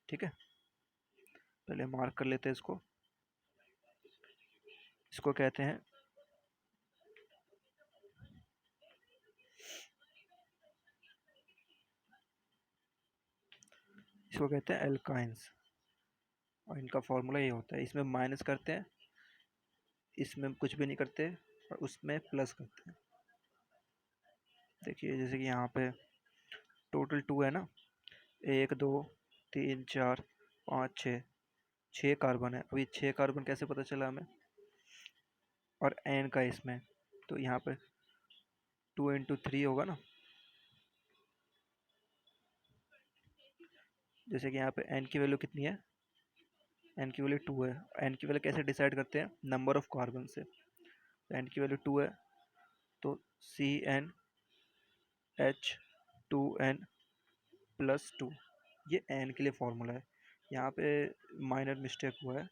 ठीक है। पहले मार्क कर लेते हैं इसको। इसको कहते हैं इसको कहते हैं एल्काइंस, और इनका फॉर्मूला ये होता है, इसमें माइनस करते हैं, इसमें कुछ भी नहीं करते, और उसमें प्लस करते हैं। देखिए जैसे कि यहाँ पे टोटल 2 है ना, 1 2 3 4 5 6, 6 कार्बन है। अभी 6 कार्बन कैसे पता चला हमें, और एन का इसमें, तो यहाँ पे 2 इंटू 3 होगा ना। जैसे कि यहाँ पे एन की वैल्यू कितनी है, एन की वैल्यू 2 है। एन की वैल्यू कैसे डिसाइड करते हैं, नंबर ऑफ कार्बन से। एन की वैल्यू 2 है, तो CnH2n प्लस 2, ये एन के लिए फॉर्मूला है। यहाँ पे माइनर मिस्टेक हुआ है,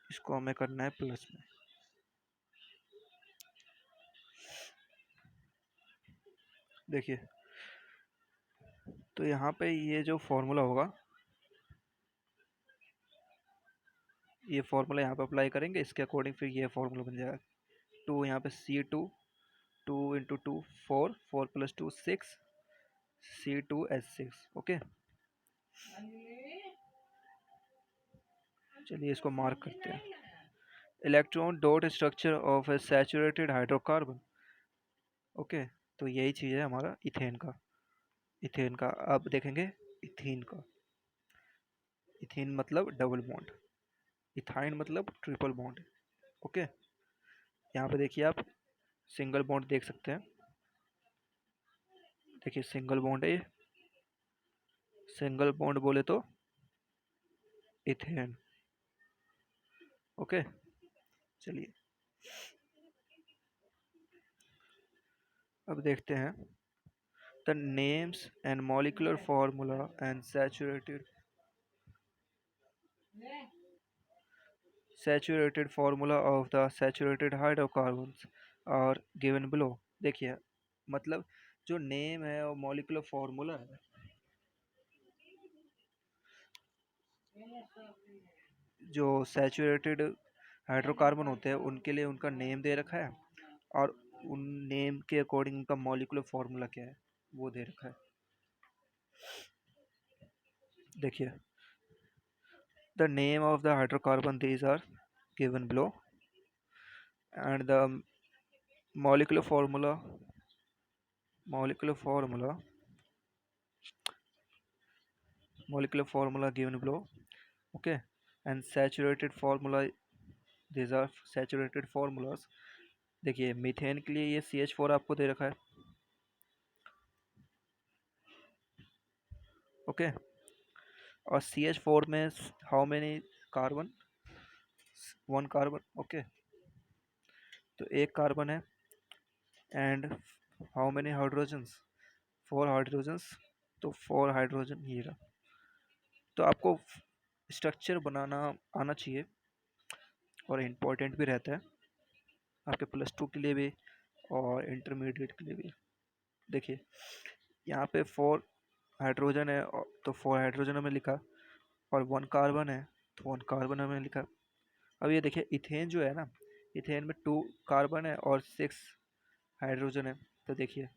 इसको हमें करना है प्लस में। देखिए तो यहाँ पे ये जो फॉर्मूला होगा, ये फॉर्मूला यहाँ पे अप्लाई करेंगे, इसके अकॉर्डिंग फिर ये फॉर्मूला बन जाएगा। 2 यहाँ पे C2, 2 into 2 4, 4 plus 2 6, C2H6। Okay, चलिए इसको मार्क करते हैं। Electron dot structure of A saturated hydrocarbon. Okay, तो यही चीज़ है हमारा इथेन का। इथेन का अब देखेंगे, इथीन का। इथीन मतलब डबल बॉन्ड, इथाइन मतलब ट्रिपल बॉन्ड। ओके, यहाँ पे देखिए आप सिंगल बॉन्ड देख सकते हैं। देखिए सिंगल बॉन्ड है, सिंगल बॉन्ड बोले तो इथेन। ओके, चलिए अब देखते हैं the names and molecular formula and saturated formula of the saturated hydrocarbons are given below. देखिए मतलब जो नेम है और मॉलिक्यूलर फार्मूला है, जो सैचुरेटेड हाइड्रोकार्बन होते हैं उनके लिए उनका नेम दे रखा है, और उन नेम के अकॉर्डिंग उनका मॉलिक्यूलर फार्मूला क्या है वो दे रखा है। देखिए the name of the hydrocarbon these are given below, and the molecular formula molecular formula molecular formula given below. Okay, and saturated formula, these are saturated formulas. देखिए methane के लिए ये CH4 आपको दे रखा है। ओके, और CH4 में how many carbon, 1 carbon. Okay, तो एक कार्बन है, and how many hydrogens, 4 hydrogens, तो 4 हाइड्रोजन ये रहा। तो आपको स्ट्रक्चर बनाना आना चाहिए, और इम्पोर्टेंट भी रहता है आपके +2 के लिए भी और इंटरमीडिएट के लिए भी। देखिए यहाँ पे 4 हाइड्रोजन है, तो 4 हाइड्रोजन हमें लिखा, और 1 कार्बन है तो 1 कार्बन हमें लिखा। अब ये देखिए इथेन जो है ना, इथेन में 2 कार्बन है और 6 हाइड्रोजन है। तो देखिए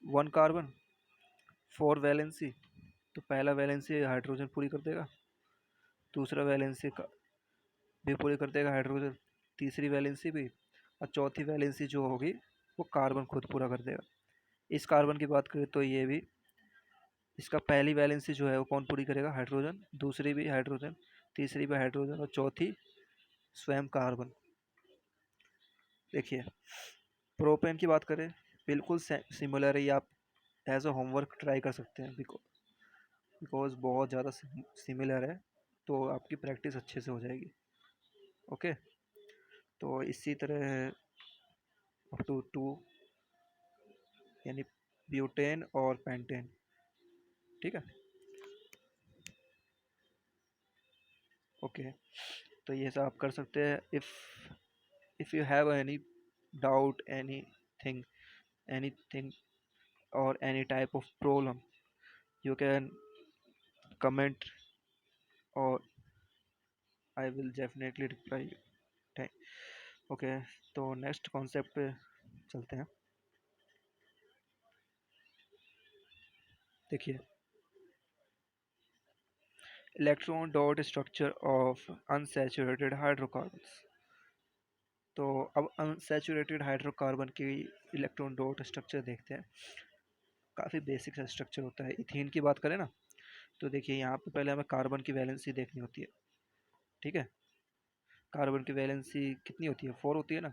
1 कार्बन 4 वैलेंसी, तो पहला वैलेंसी हाइड्रोजन पूरी कर देगा, दूसरा वैलेंसी का भी पूरी कर देगा हाइड्रोजन, तीसरी वैलेंसी भी, और चौथी वैलेंसी जो होगी वो कार्बन खुद पूरा कर देगा। इस कार्बन की बात करें तो ये भी, इसका पहली वैलेंसी जो है वो कौन पूरी करेगा, हाइड्रोजन, दूसरी भी हाइड्रोजन, तीसरी भी हाइड्रोजन, और चौथी स्वयं कार्बन। देखिए प्रोपेन की बात करें, बिल्कुल सिमिलर है, आप एज अ होमवर्क ट्राई कर सकते हैं, बिकॉज बहुत ज़्यादा सिमिलर है, तो आपकी प्रैक्टिस अच्छे से हो जाएगी। ओके, तो इसी तरह अप टू 2, यानी ब्यूटेन और पेंटेन। ठीक है, ओके, तो ये सब आप कर सकते हैं। If you have any doubt, anything or any type of problem, you can comment, or I will definitely reply you. Okay, तो नेक्स्ट कॉन्सेप्ट पे चलते हैं। देखिए electron dot structure of unsaturated hydrocarbons. तो अब अनसैचुरेटेड हाइड्रोकार्बन की electron dot structure देखते हैं। काफ़ी बेसिक सा स्ट्रक्चर होता है। इथीन की बात करें ना, तो देखिए यहाँ पे पहले हमें कार्बन की वैलेंसी देखनी होती है। ठीक है, कार्बन की वैलेंसी कितनी होती है, 4 होती है ना।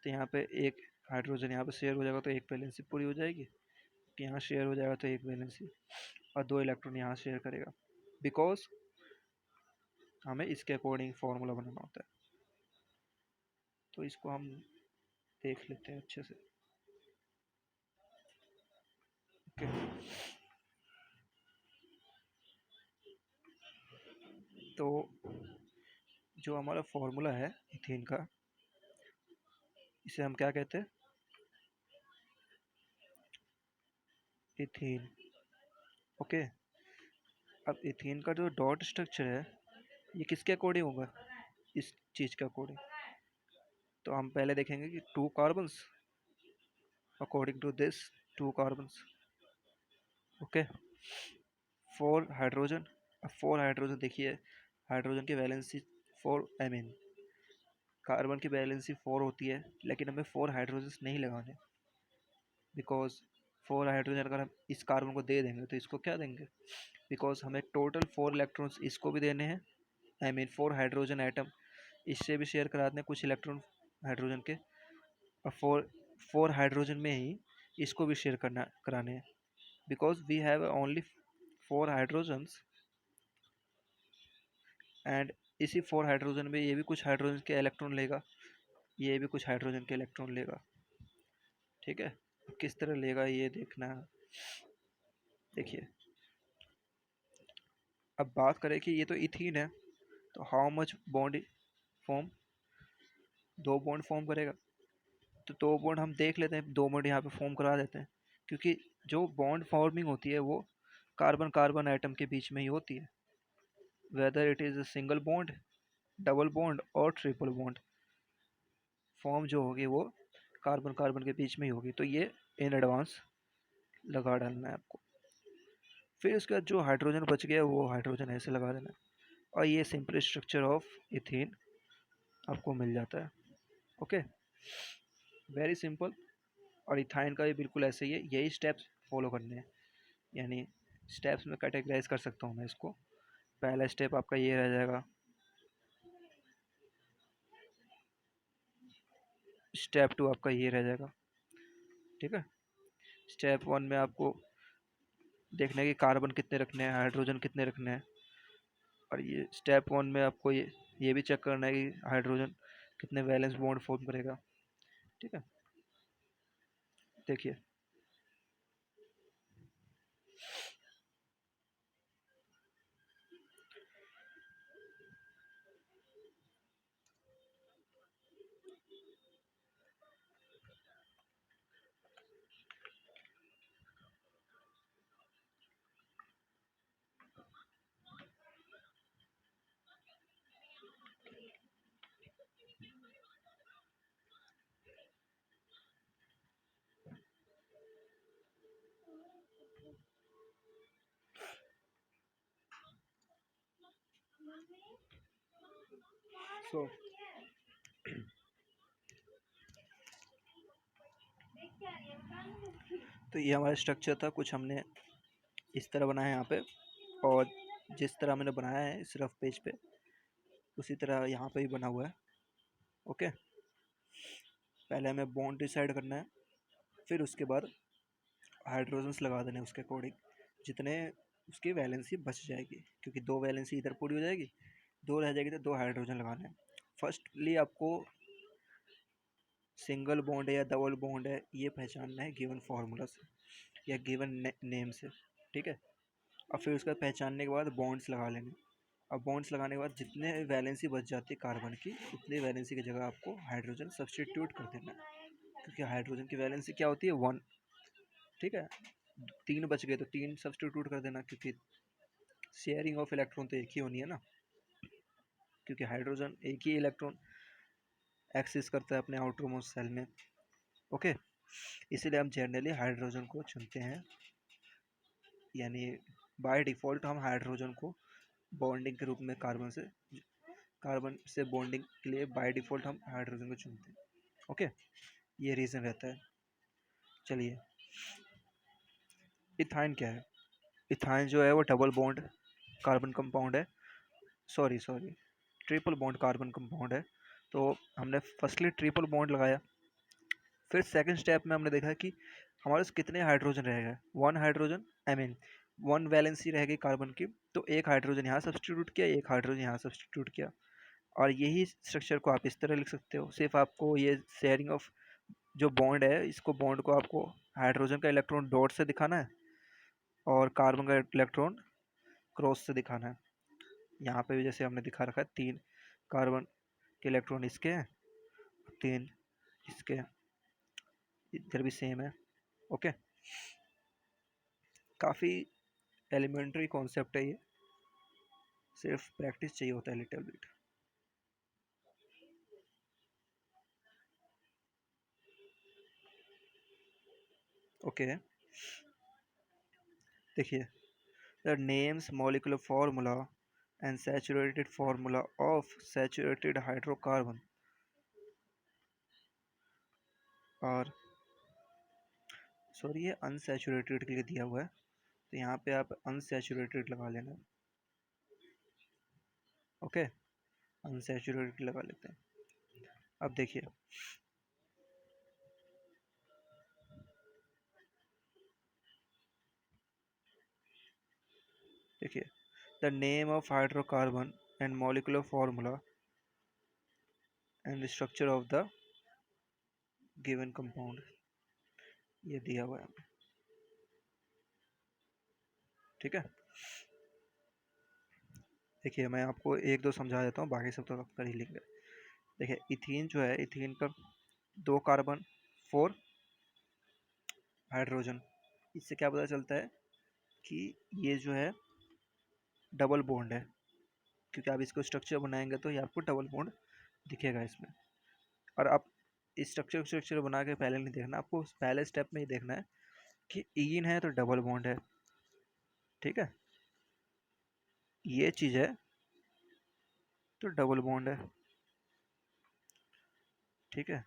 तो यहाँ पे एक हाइड्रोजन यहाँ पे शेयर हो जाएगा तो एक वैलेंसी पूरी हो जाएगी। यहाँ शेयर हो जाएगा तो एक वैलेंसी, और 2 इलेक्ट्रॉन यहाँ शेयर करेगा। बिकॉज हमें इसके अकॉर्डिंग फार्मूला बनाना होता है। तो इसको हम देख लेते हैं अच्छे से। ओके, तो जो हमारा फार्मूला है इथेन का, इसे हम क्या कहते हैं, इथेन। ओके, अब इथेन का जो डॉट स्ट्रक्चर है ये किसके अकॉर्डिंग होगा, इस चीज़ के अकॉर्डिंग। तो हम पहले देखेंगे कि 2 carbons according to this, 2 carbons. Okay, 4 hydrogen. अब 4 हाइड्रोजन देखिए, हाइड्रोजन की वैलेंसी 4, आई मीन कार्बन की वैलेंसी 4 होती है, लेकिन हमें 4 हाइड्रोजन नहीं लगाने। बिकॉज 4 हाइड्रोजन अगर हम इस कार्बन को दे देंगे तो इसको क्या देंगे, बिकॉज हमें टोटल 4 इलेक्ट्रॉन्स इसको भी देने हैं, आई मीन 4 हाइड्रोजन एटम इससे भी शेयर करा दें कुछ इलेक्ट्रॉन हाइड्रोजन के, और 4 हाइड्रोजन में ही इसको भी शेयर करना कराने हैं। Because we have only 4 hydrogens, and इसी 4 हाइड्रोजन में ये भी कुछ हाइड्रोजन के इलेक्ट्रॉन लेगा, ये भी कुछ हाइड्रोजन के इलेक्ट्रॉन लेगा। ठीक है, किस तरह लेगा ये देखना है। देखिए, अब बात करें कि ये तो इथीन है, तो how much bond form, 2 bond form करेगा। तो 2 बॉन्ड हम देख लेते हैं, 2 बॉन्ड यहाँ पे फॉर्म करा देते हैं, क्योंकि जो बॉन्ड फॉर्मिंग होती है वो कार्बन कार्बन एटम के बीच में ही होती है, whether it is a single bond, double bond और ट्रिपल बॉन्ड, फॉर्म जो होगी वो कार्बन कार्बन के बीच में ही होगी। तो ये इन एडवांस लगा डालना है आपको। फिर उसके बाद जो हाइड्रोजन बच गया वो हाइड्रोजन ऐसे लगा देना है, और ये सिंपल स्ट्रक्चर ऑफ इथेन आपको मिल जाता है। Okay, very simple. और इथाइन का भी बिल्कुल ऐसे ही है, यही स्टेप्स फॉलो करने हैं, यानी स्टेप्स में कैटेगराइज कर सकता हूँ मैं इसको। पहला स्टेप आपका ये रह जाएगा, स्टेप 2 आपका ये रह जाएगा। ठीक है, स्टेप 1 में आपको देखना है कि कार्बन कितने रखने हैं, हाइड्रोजन कितने रखने हैं, और ये स्टेप 1 में आपको ये भी चेक करना है कि हाइड्रोजन कितने वैलेंस बॉन्ड फॉर्म करेगा। ठीक है, देखिए, सो तो ये हमारा स्ट्रक्चर था, कुछ हमने इस तरह बनाया है यहाँ पे, और जिस तरह मैंने बनाया है इस रफ पेज पे उसी तरह यहाँ पे भी बना हुआ है। ओके, पहले हमें बॉन्ड डिसाइड करना है, फिर उसके बाद हाइड्रोजन्स लगा देने उसके अकॉर्डिंग, जितने उसकी वैलेंसी बच जाएगी, क्योंकि 2 वैलेंसी इधर पूरी हो जाएगी, 2 रह जाएगी तो 2 हाइड्रोजन लगाने हैं। फर्स्टली आपको सिंगल बॉन्ड है या डबल बॉन्ड है ये पहचानना है गिवन फार्मूला से या गिवन नेम से। ठीक है, और फिर उसका पहचानने के बाद बॉन्ड्स लगा लेंगे। अब बॉन्ड्स लगाने के बाद जितने वैलेंसी बच जाती है कार्बन की, उतनी वैलेंसी की जगह आपको हाइड्रोजन सब्सटीट्यूट कर देना है, क्योंकि हाइड्रोजन की वैलेंसी क्या होती है, 1। ठीक है, 3 बच गए तो 3 सब्सटीट्यूट कर देना, क्योंकि शेयरिंग ऑफ इलेक्ट्रॉन तो एक ही होनी है ना, क्योंकि हाइड्रोजन एक ही इलेक्ट्रॉन एक्सेस करता है अपने आउटर मोस्ट सेल में। ओके, इसीलिए हम जनरली हाइड्रोजन को चुनते हैं, यानी बाय डिफ़ॉल्ट हम हाइड्रोजन को बॉन्डिंग के रूप में कार्बन से बॉन्डिंग के लिए बाय डिफ़ॉल्ट हम हाइड्रोजन को चुनते हैं। ओके, ये रीज़न रहता है। चलिए, इथाइन क्या है? इथाइन जो है वो डबल बॉन्ड कार्बन कंपाउंड है। Sorry, triple bond carbon compound है। तो हमने फर्स्टली ट्रिपल बॉन्ड लगाया, फिर सेकंड स्टेप में हमने देखा कि हमारे पास कितने हाइड्रोजन रहेगा। One hydrogen, I mean one valency रहेगी कार्बन की, तो एक हाइड्रोजन यहाँ सब्सटीट्यूट किया, एक हाइड्रोजन यहाँ सब्सटीट्यूट किया। और यही स्ट्रक्चर को आप इस तरह लिख सकते हो। सिर्फ आपको ये शेयरिंग ऑफ जो बॉन्ड है, इसको बॉन्ड को आपको हाइड्रोजन का इलेक्ट्रॉन डॉट से दिखाना है और कार्बन का इलेक्ट्रॉन क्रॉस से दिखाना है। यहाँ पे भी जैसे हमने दिखा रखा है, 3 कार्बन के इलेक्ट्रॉन इसके हैं, 3 इसके हैं, इधर भी सेम है। ओके, काफ़ी एलिमेंट्री कॉन्सेप्ट है ये, सिर्फ प्रैक्टिस चाहिए होता है लिटिल बिट। ओके, देखिए, the names molecular formula and saturated formula of saturated hydrocarbon और सॉरी, ये अनसैचुरेटेड के लिए दिया हुआ है, तो यहाँ पे आप अनसैचुरेटेड लगा लेना। ओके, अनसैचुरेटेड लगा लेते हैं। अब देखिए, the name of hydrocarbon and molecular formula and structure of the given compound, ये दिया हुआ है। ठीक है, देखिए मैं आपको एक दो समझा देता हूँ, बाकी सब तो आप कर ही लेंगे। देखिए, इथीन जो है, इथीन पर 2 कार्बन 4 हाइड्रोजन, इससे क्या पता चलता है कि ये जो है डबल बॉन्ड है, क्योंकि आप इसको स्ट्रक्चर बनाएंगे तो ये आपको डबल बॉन्ड दिखेगा इसमें। और आप इस स्ट्रक्चर बना के पहले नहीं देखना, आपको पहले स्टेप में ही देखना है कि ईन है तो डबल बॉन्ड है। ठीक है, ये चीज़ है तो डबल बॉन्ड है। ठीक है,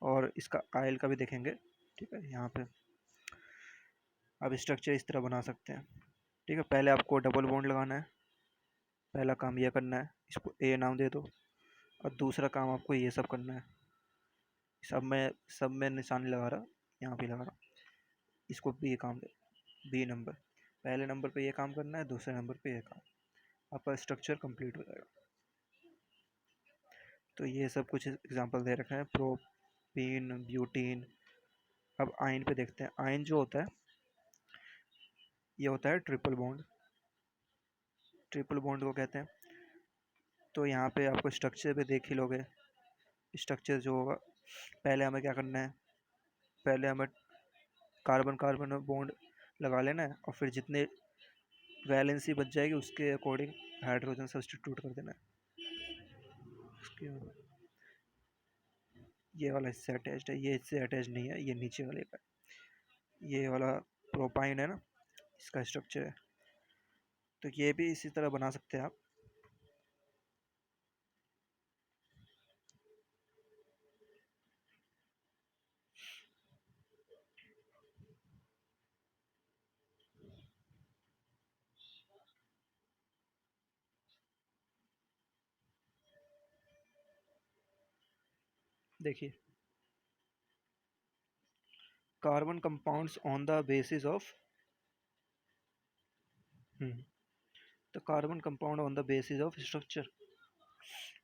और इसका आयल का भी देखेंगे। ठीक है, यहाँ पे आप स्ट्रक्चर इस तरह बना सकते हैं। ठीक है, पहले आपको डबल बॉन्ड लगाना है, पहला काम यह करना है, इसको ए नाम दे दो। और दूसरा काम आपको ये सब करना है, सब में निशानी लगा रहा, यहाँ पे लगा रहा, इसको बी काम दे, बी नंबर, पहले नंबर पे ये काम करना है, दूसरे नंबर पे ये काम, आपका स्ट्रक्चर कंप्लीट हो जाएगा। तो ये सब कुछ एग्जांपल दे रखे हैं, प्रोपीन, ब्यूटीन। अब आयन पे देखते हैं। आयन जो होता है, ये होता है ट्रिपल बॉन्ड, ट्रिपल बॉन्ड को कहते हैं। तो यहाँ पे आपको स्ट्रक्चर पे देख ही लोगे, स्ट्रक्चर जो होगा, पहले हमें क्या करना है, पहले हमें कार्बन कार्बन में बॉन्ड लगा लेना है, और फिर जितने वैलेंसी बच जाएगी उसके अकॉर्डिंग हाइड्रोजन सब्स्टिट्यूट कर देना है। ये वाला इससे अटैच्ड है, ये इससे अटैच नहीं है, ये नीचे वाले का, ये वाला प्रोपाइन है ना, इसका स्ट्रक्चर है। तो ये भी इसी तरह बना सकते हैं आप। देखिए, carbon compounds on the basis of the carbon compound on the basis of structure,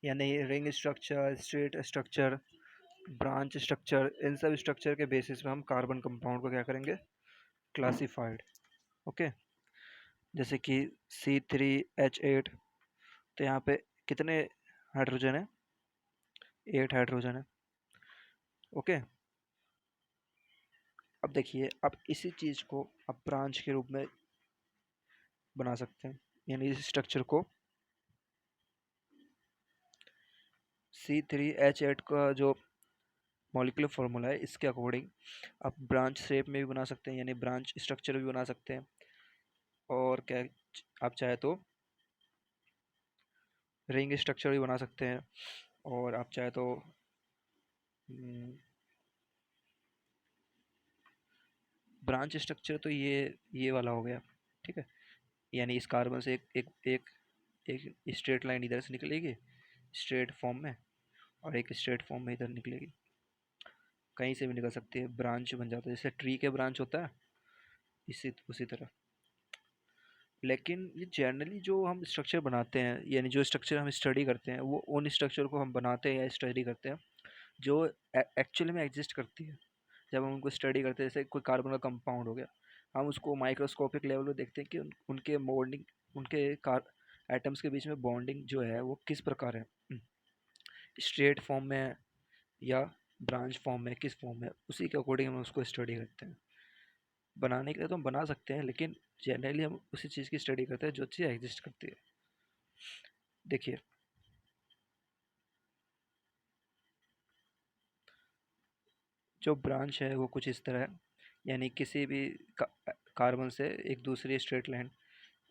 यानी ring structure, straight structure, branch structure, इन सब स्ट्रक्चर के बेसिस पे हम कार्बन कंपाउंड को क्या करेंगे, क्लासिफाइड। ओके, जैसे कि C3H8, तो यहाँ पे कितने हाइड्रोजन है, 8 हाइड्रोजन है। ओके, अब देखिए, अब इसी चीज़ को आप ब्रांच के रूप में बना सकते हैं, यानी इस स्ट्रक्चर को C3H8 का जो मॉलिक्यूलर फार्मूला है, इसके अकॉर्डिंग आप ब्रांच शेप में भी बना सकते हैं, यानी ब्रांच स्ट्रक्चर भी बना सकते हैं। और क्या आप चाहे तो रिंग स्ट्रक्चर भी बना सकते हैं, और आप चाहे तो ब्रांच स्ट्रक्चर तो ये वाला हो गया। ठीक है, यानी इस कार्बन से एक स्ट्रेट लाइन इधर से निकलेगी स्ट्रेट फॉर्म में, और एक स्ट्रेट फॉर्म में इधर निकलेगी। कहीं से भी निकल सकती है, ब्रांच बन जाता है जैसे ट्री के ब्रांच होता है, इसी उसी तरह। लेकिन ये जनरली जो हम स्ट्रक्चर बनाते हैं, यानी जो स्ट्रक्चर हम स्टडी करते हैं, वो उन स्ट्रक्चर को हम बनाते हैं या स्टडी करते हैं जो एक्चुअली में एग्जिस्ट करती है। जब हम उनको स्टडी करते हैं, जैसे कोई कार्बन का कंपाउंड हो गया, हम उसको माइक्रोस्कोपिक लेवल पे देखते हैं कि उनके बॉन्डिंग, उनके कार एटम्स के बीच में बॉन्डिंग जो है वो किस प्रकार है, स्ट्रेट फॉर्म में है या ब्रांच फॉर्म में, किस फॉर्म में, उसी के अकॉर्डिंग हम उसको स्टडी करते हैं। बनाने के लिए तो हम बना सकते हैं, लेकिन जनरली हम उसी चीज़ की स्टडी करते हैं जो चीज़ एग्जिस्ट करती है। देखिए, जो ब्रांच है वो कुछ इस तरह है, यानी किसी भी का, कार्बन से एक दूसरी स्ट्रेट लाइन,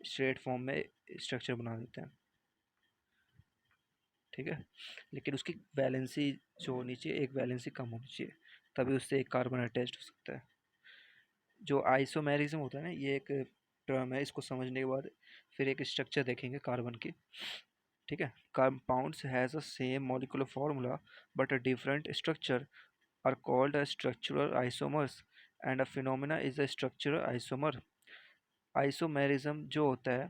स्ट्रेट फॉर्म में स्ट्रक्चर बना देते हैं। ठीक है, लेकिन उसकी वैलेंसी जो होनी चाहिए, एक वैलेंसी कम होनी चाहिए, तभी उससे एक कार्बन अटैच्ड हो सकता है। जो आइसोमेरिज्म होता है ना, ये एक टर्म है, इसको समझने के बाद फिर एक स्ट्रक्चर देखेंगे कार्बन की। ठीक है, compounds has a same molecular formula but a different structure are called a structural isomers, and a phenomena is a structural isomer. Isomerism जो होता है,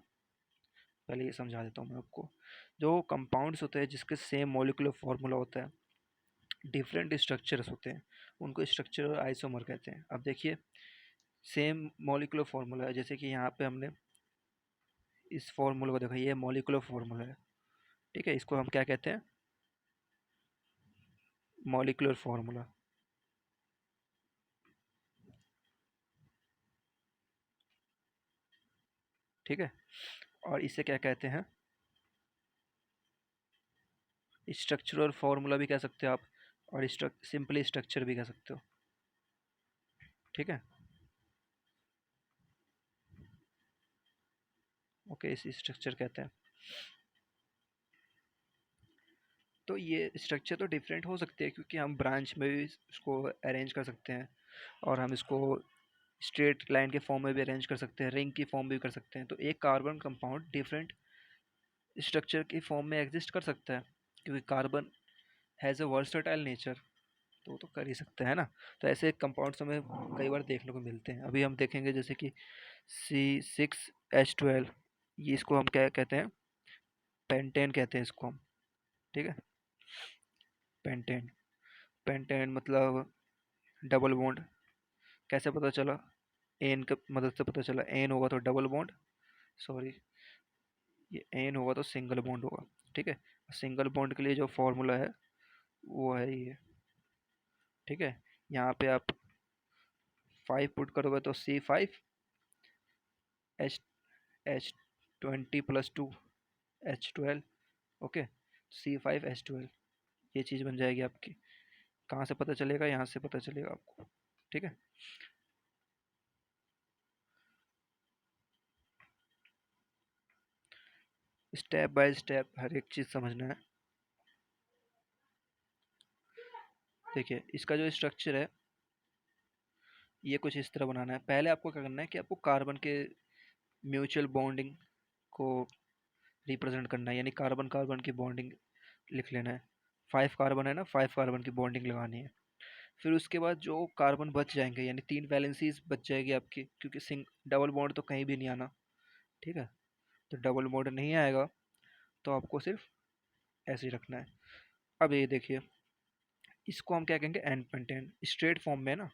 पहले ये समझा देता हूँ मैं आपको। जो कंपाउंड्स होते हैं जिसके सेम मॉलिक्यूलर फार्मूला होता है, डिफरेंट स्ट्रक्चर्स होते हैं, उनको स्ट्रक्चरल आइसोमर कहते हैं। अब देखिए, सेम मॉलिक्यूलर फार्मूला है, जैसे कि यहाँ पे हमने इस फार्मूला को देखा, ये मॉलिक्यूलर फार्मूला है। ठीक है, इसको हम क्या कहते हैं, मॉलिक्यूलर फार्मूला। ठीक है, और इसे क्या कहते हैं, स्ट्रक्चरल फार्मूला भी कह सकते हो आप, और सिंपली स्ट्रक्चर भी कह सकते हो। ठीक है, ओके, इस स्ट्रक्चर कहते हैं। तो ये स्ट्रक्चर तो डिफरेंट हो सकते हैं, क्योंकि हम ब्रांच में भी इसको अरेंज कर सकते हैं, और हम इसको स्ट्रेट लाइन के फॉर्म में भी अरेंज कर सकते हैं, रिंग की फॉर्म भी कर सकते हैं। तो एक कार्बन कंपाउंड डिफरेंट स्ट्रक्चर की फॉर्म में एग्जिस्ट कर सकता है, क्योंकि carbon has a versatile nature, तो वो तो कर ही सकते हैं ना। तो ऐसे कंपाउंड्स हमें कई बार देखने को मिलते हैं। अभी हम देखेंगे जैसे कि C6H12, ये इसको हम क्या कहते हैं, पेंटेन कहते हैं इसको हम। ठीक है, पेंटेन। पेंटेन मतलब डबल बॉन्ड। कैसे पता चला, एन की मदद से पता चला। एन होगा तो डबल बॉन्ड, सॉरी, ये एन होगा तो सिंगल बॉन्ड होगा। ठीक है, सिंगल बॉन्ड के लिए जो फॉर्मूला है वो है ये। ठीक है, यहाँ पे आप 5 पुट करोगे तो C5H20 + 2 H12। ओके, C5H12, ये चीज़ बन जाएगी आपकी। कहाँ से पता चलेगा, यहाँ से पता चलेगा आपको। ठीक है, स्टेप बाय स्टेप हर एक चीज़ समझना है। देखिए, इसका जो स्ट्रक्चर है ये कुछ इस तरह बनाना है। पहले आपको क्या करना है कि आपको कार्बन के म्यूचुअल बॉन्डिंग को रिप्रेजेंट करना है, यानी कार्बन कार्बन की बॉन्डिंग लिख लेना है। 5 कार्बन है ना, 5 कार्बन की बॉन्डिंग लगानी है। फिर उसके बाद जो कार्बन बच जाएंगे, यानी 3 वैलेंसीज बच जाएगी आपकी, क्योंकि सिंग डबल बॉन्ड तो कहीं भी नहीं आना। ठीक है, तो डबल बॉन्ड नहीं आएगा, तो आपको सिर्फ ऐसे ही रखना है। अब ये देखिए, इसको हम क्या कहेंगे, एन पेंटेन, स्ट्रेट फॉर्म में ना,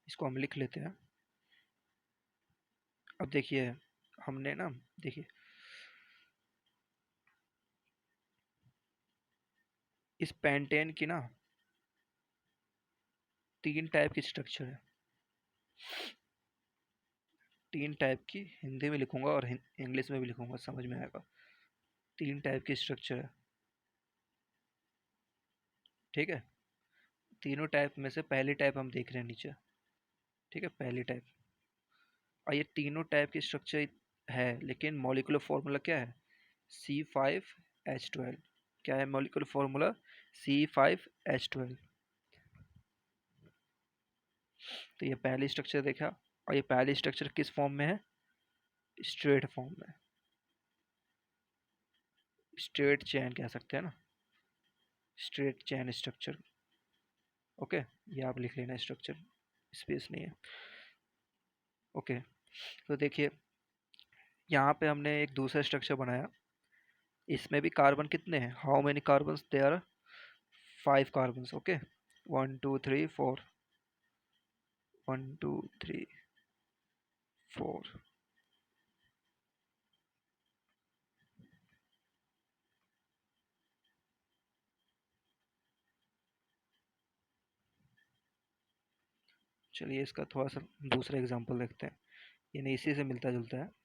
इसको हम लिख लेते हैं। अब देखिए, हमने ना, देखिए, इस पेंटेन की ना 3 टाइप की स्ट्रक्चर है। 3 टाइप की, हिंदी में लिखूंगा और इंग्लिश में भी लिखूंगा, समझ में आएगा। 3 टाइप की स्ट्रक्चर है। ठीक है, तीनों टाइप में से पहली टाइप हम देख रहे हैं नीचे। ठीक है, पहली टाइप। और ये तीनों टाइप की स्ट्रक्चर है, लेकिन मॉलिक्यूलर फॉर्मूला क्या है, C5H12। H12। क्या है मॉलिक्यूलर फॉर्मूला? C5H12। तो ये पहली स्ट्रक्चर देखा, और ये पहली स्ट्रक्चर किस फॉर्म में है? स्ट्रेट फॉर्म में, स्ट्रेट चेन कह सकते हैं ना, स्ट्रेट चेन स्ट्रक्चर। ओके, ये आप लिख लेना, स्ट्रक्चर स्पेस नहीं है। ओके, तो देखिए यहाँ पे हमने एक दूसरा स्ट्रक्चर बनाया। इसमें भी कार्बन कितने हैं? How many carbon? There are 5 carbon. Okay, 1 2 3 4, 1 2 3 4। चलिए इसका थोड़ा सा दूसरा एग्जांपल देखते हैं, यानी इसी से मिलता जुलता है।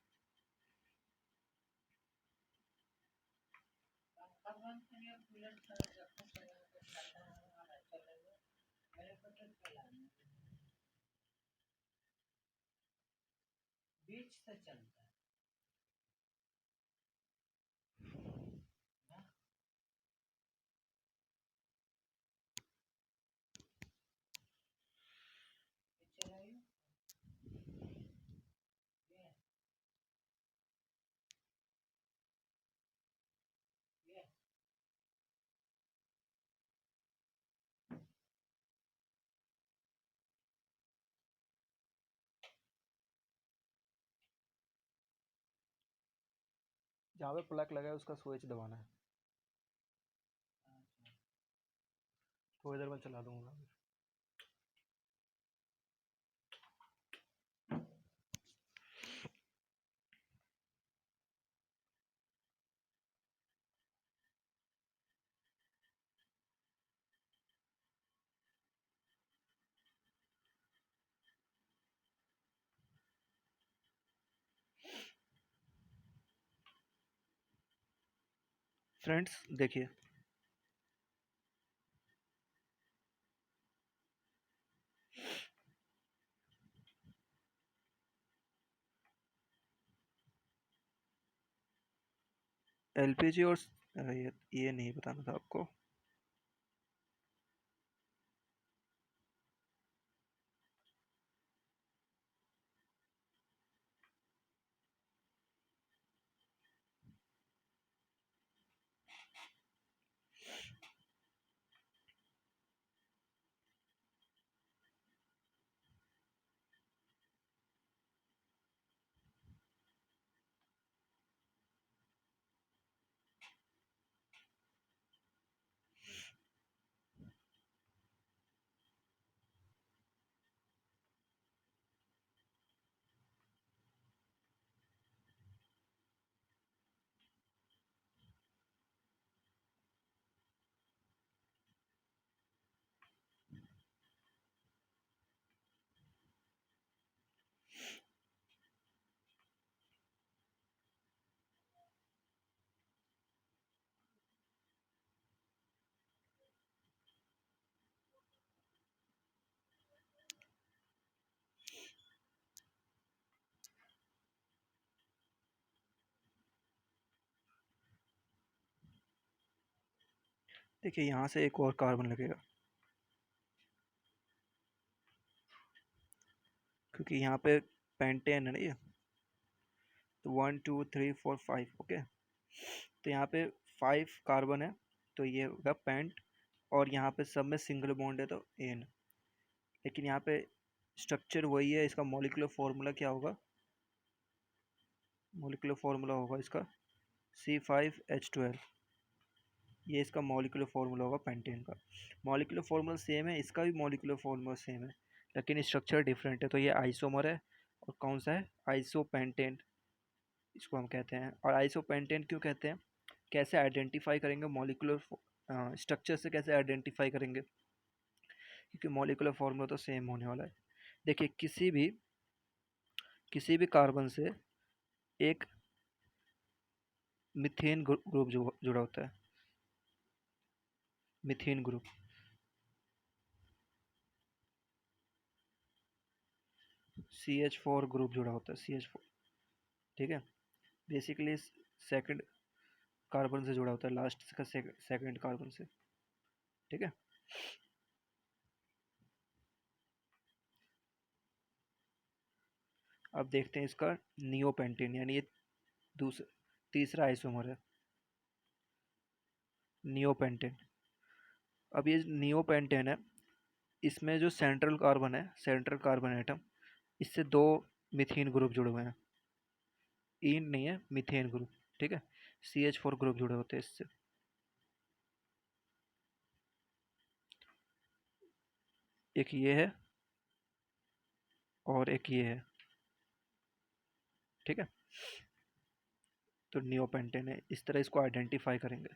जहाँ पे प्लग लगा है उसका स्विच दबाना है। थोड़ी देर में चला दूंगा। फ्रेंड्स देखिए, एलपीजी और ये नहीं बताना था आपको। देखिए यहाँ से एक और कार्बन लगेगा, क्योंकि यहाँ पे पेंटेन है ना ये। तो 1 2 3 4 5। ओके, तो यहाँ पे 5 कार्बन है, तो ये होगा पेंट। और यहाँ पे सब में सिंगल बॉन्ड है तो एन। लेकिन यहाँ पे स्ट्रक्चर वही है। इसका मॉलिक्यूलर फॉर्मूला क्या होगा? मॉलिक्यूलर फॉर्मूला होगा इसका C5H12। ये इसका मॉलिक्यूलर फार्मूला होगा पेंटेन का। मॉलिक्यूलर फार्मूला सेम है, इसका भी मॉलिक्यूलर फार्मूला सेम है, लेकिन स्ट्रक्चर डिफरेंट है। तो ये आइसोमर है, और कौन सा है? आइसोपेंटेन इसको हम कहते हैं। और आइसोपेंटेन क्यों कहते हैं? कैसे आइडेंटिफाई करेंगे मॉलिक्यूलर स्ट्रक्चर से? कैसे आइडेंटिफाई करेंगे? क्योंकि मॉलिक्यूलर फार्मूला तो सेम होने वाला है। देखिए किसी भी कार्बन से एक मिथेन ग्रुप जुड़ा होता है, मिथेन ग्रुप। CH4 ग्रुप जुड़ा होता है, CH4। ठीक है, बेसिकली सेकंड कार्बन से जुड़ा होता है, लास्ट का सेकंड कार्बन से। ठीक है। अब देखते हैं इसका नियोपेंटेन, यानी ये दूसरा तीसरा आइसोमर है, नियोपेंटेन। अब ये नियोपेंटेन है, इसमें जो सेंट्रल कार्बन है, सेंट्रल कार्बन एटम, इससे दो मिथेन ग्रुप जुड़े हुए हैं, ईन नहीं है, मिथेन ग्रुप। ठीक है, CH4 ग्रुप जुड़े होते हैं इससे। एक ये है और एक ये है। ठीक है, तो नियोपेंटेन है, इस तरह इसको आइडेंटिफाई करेंगे।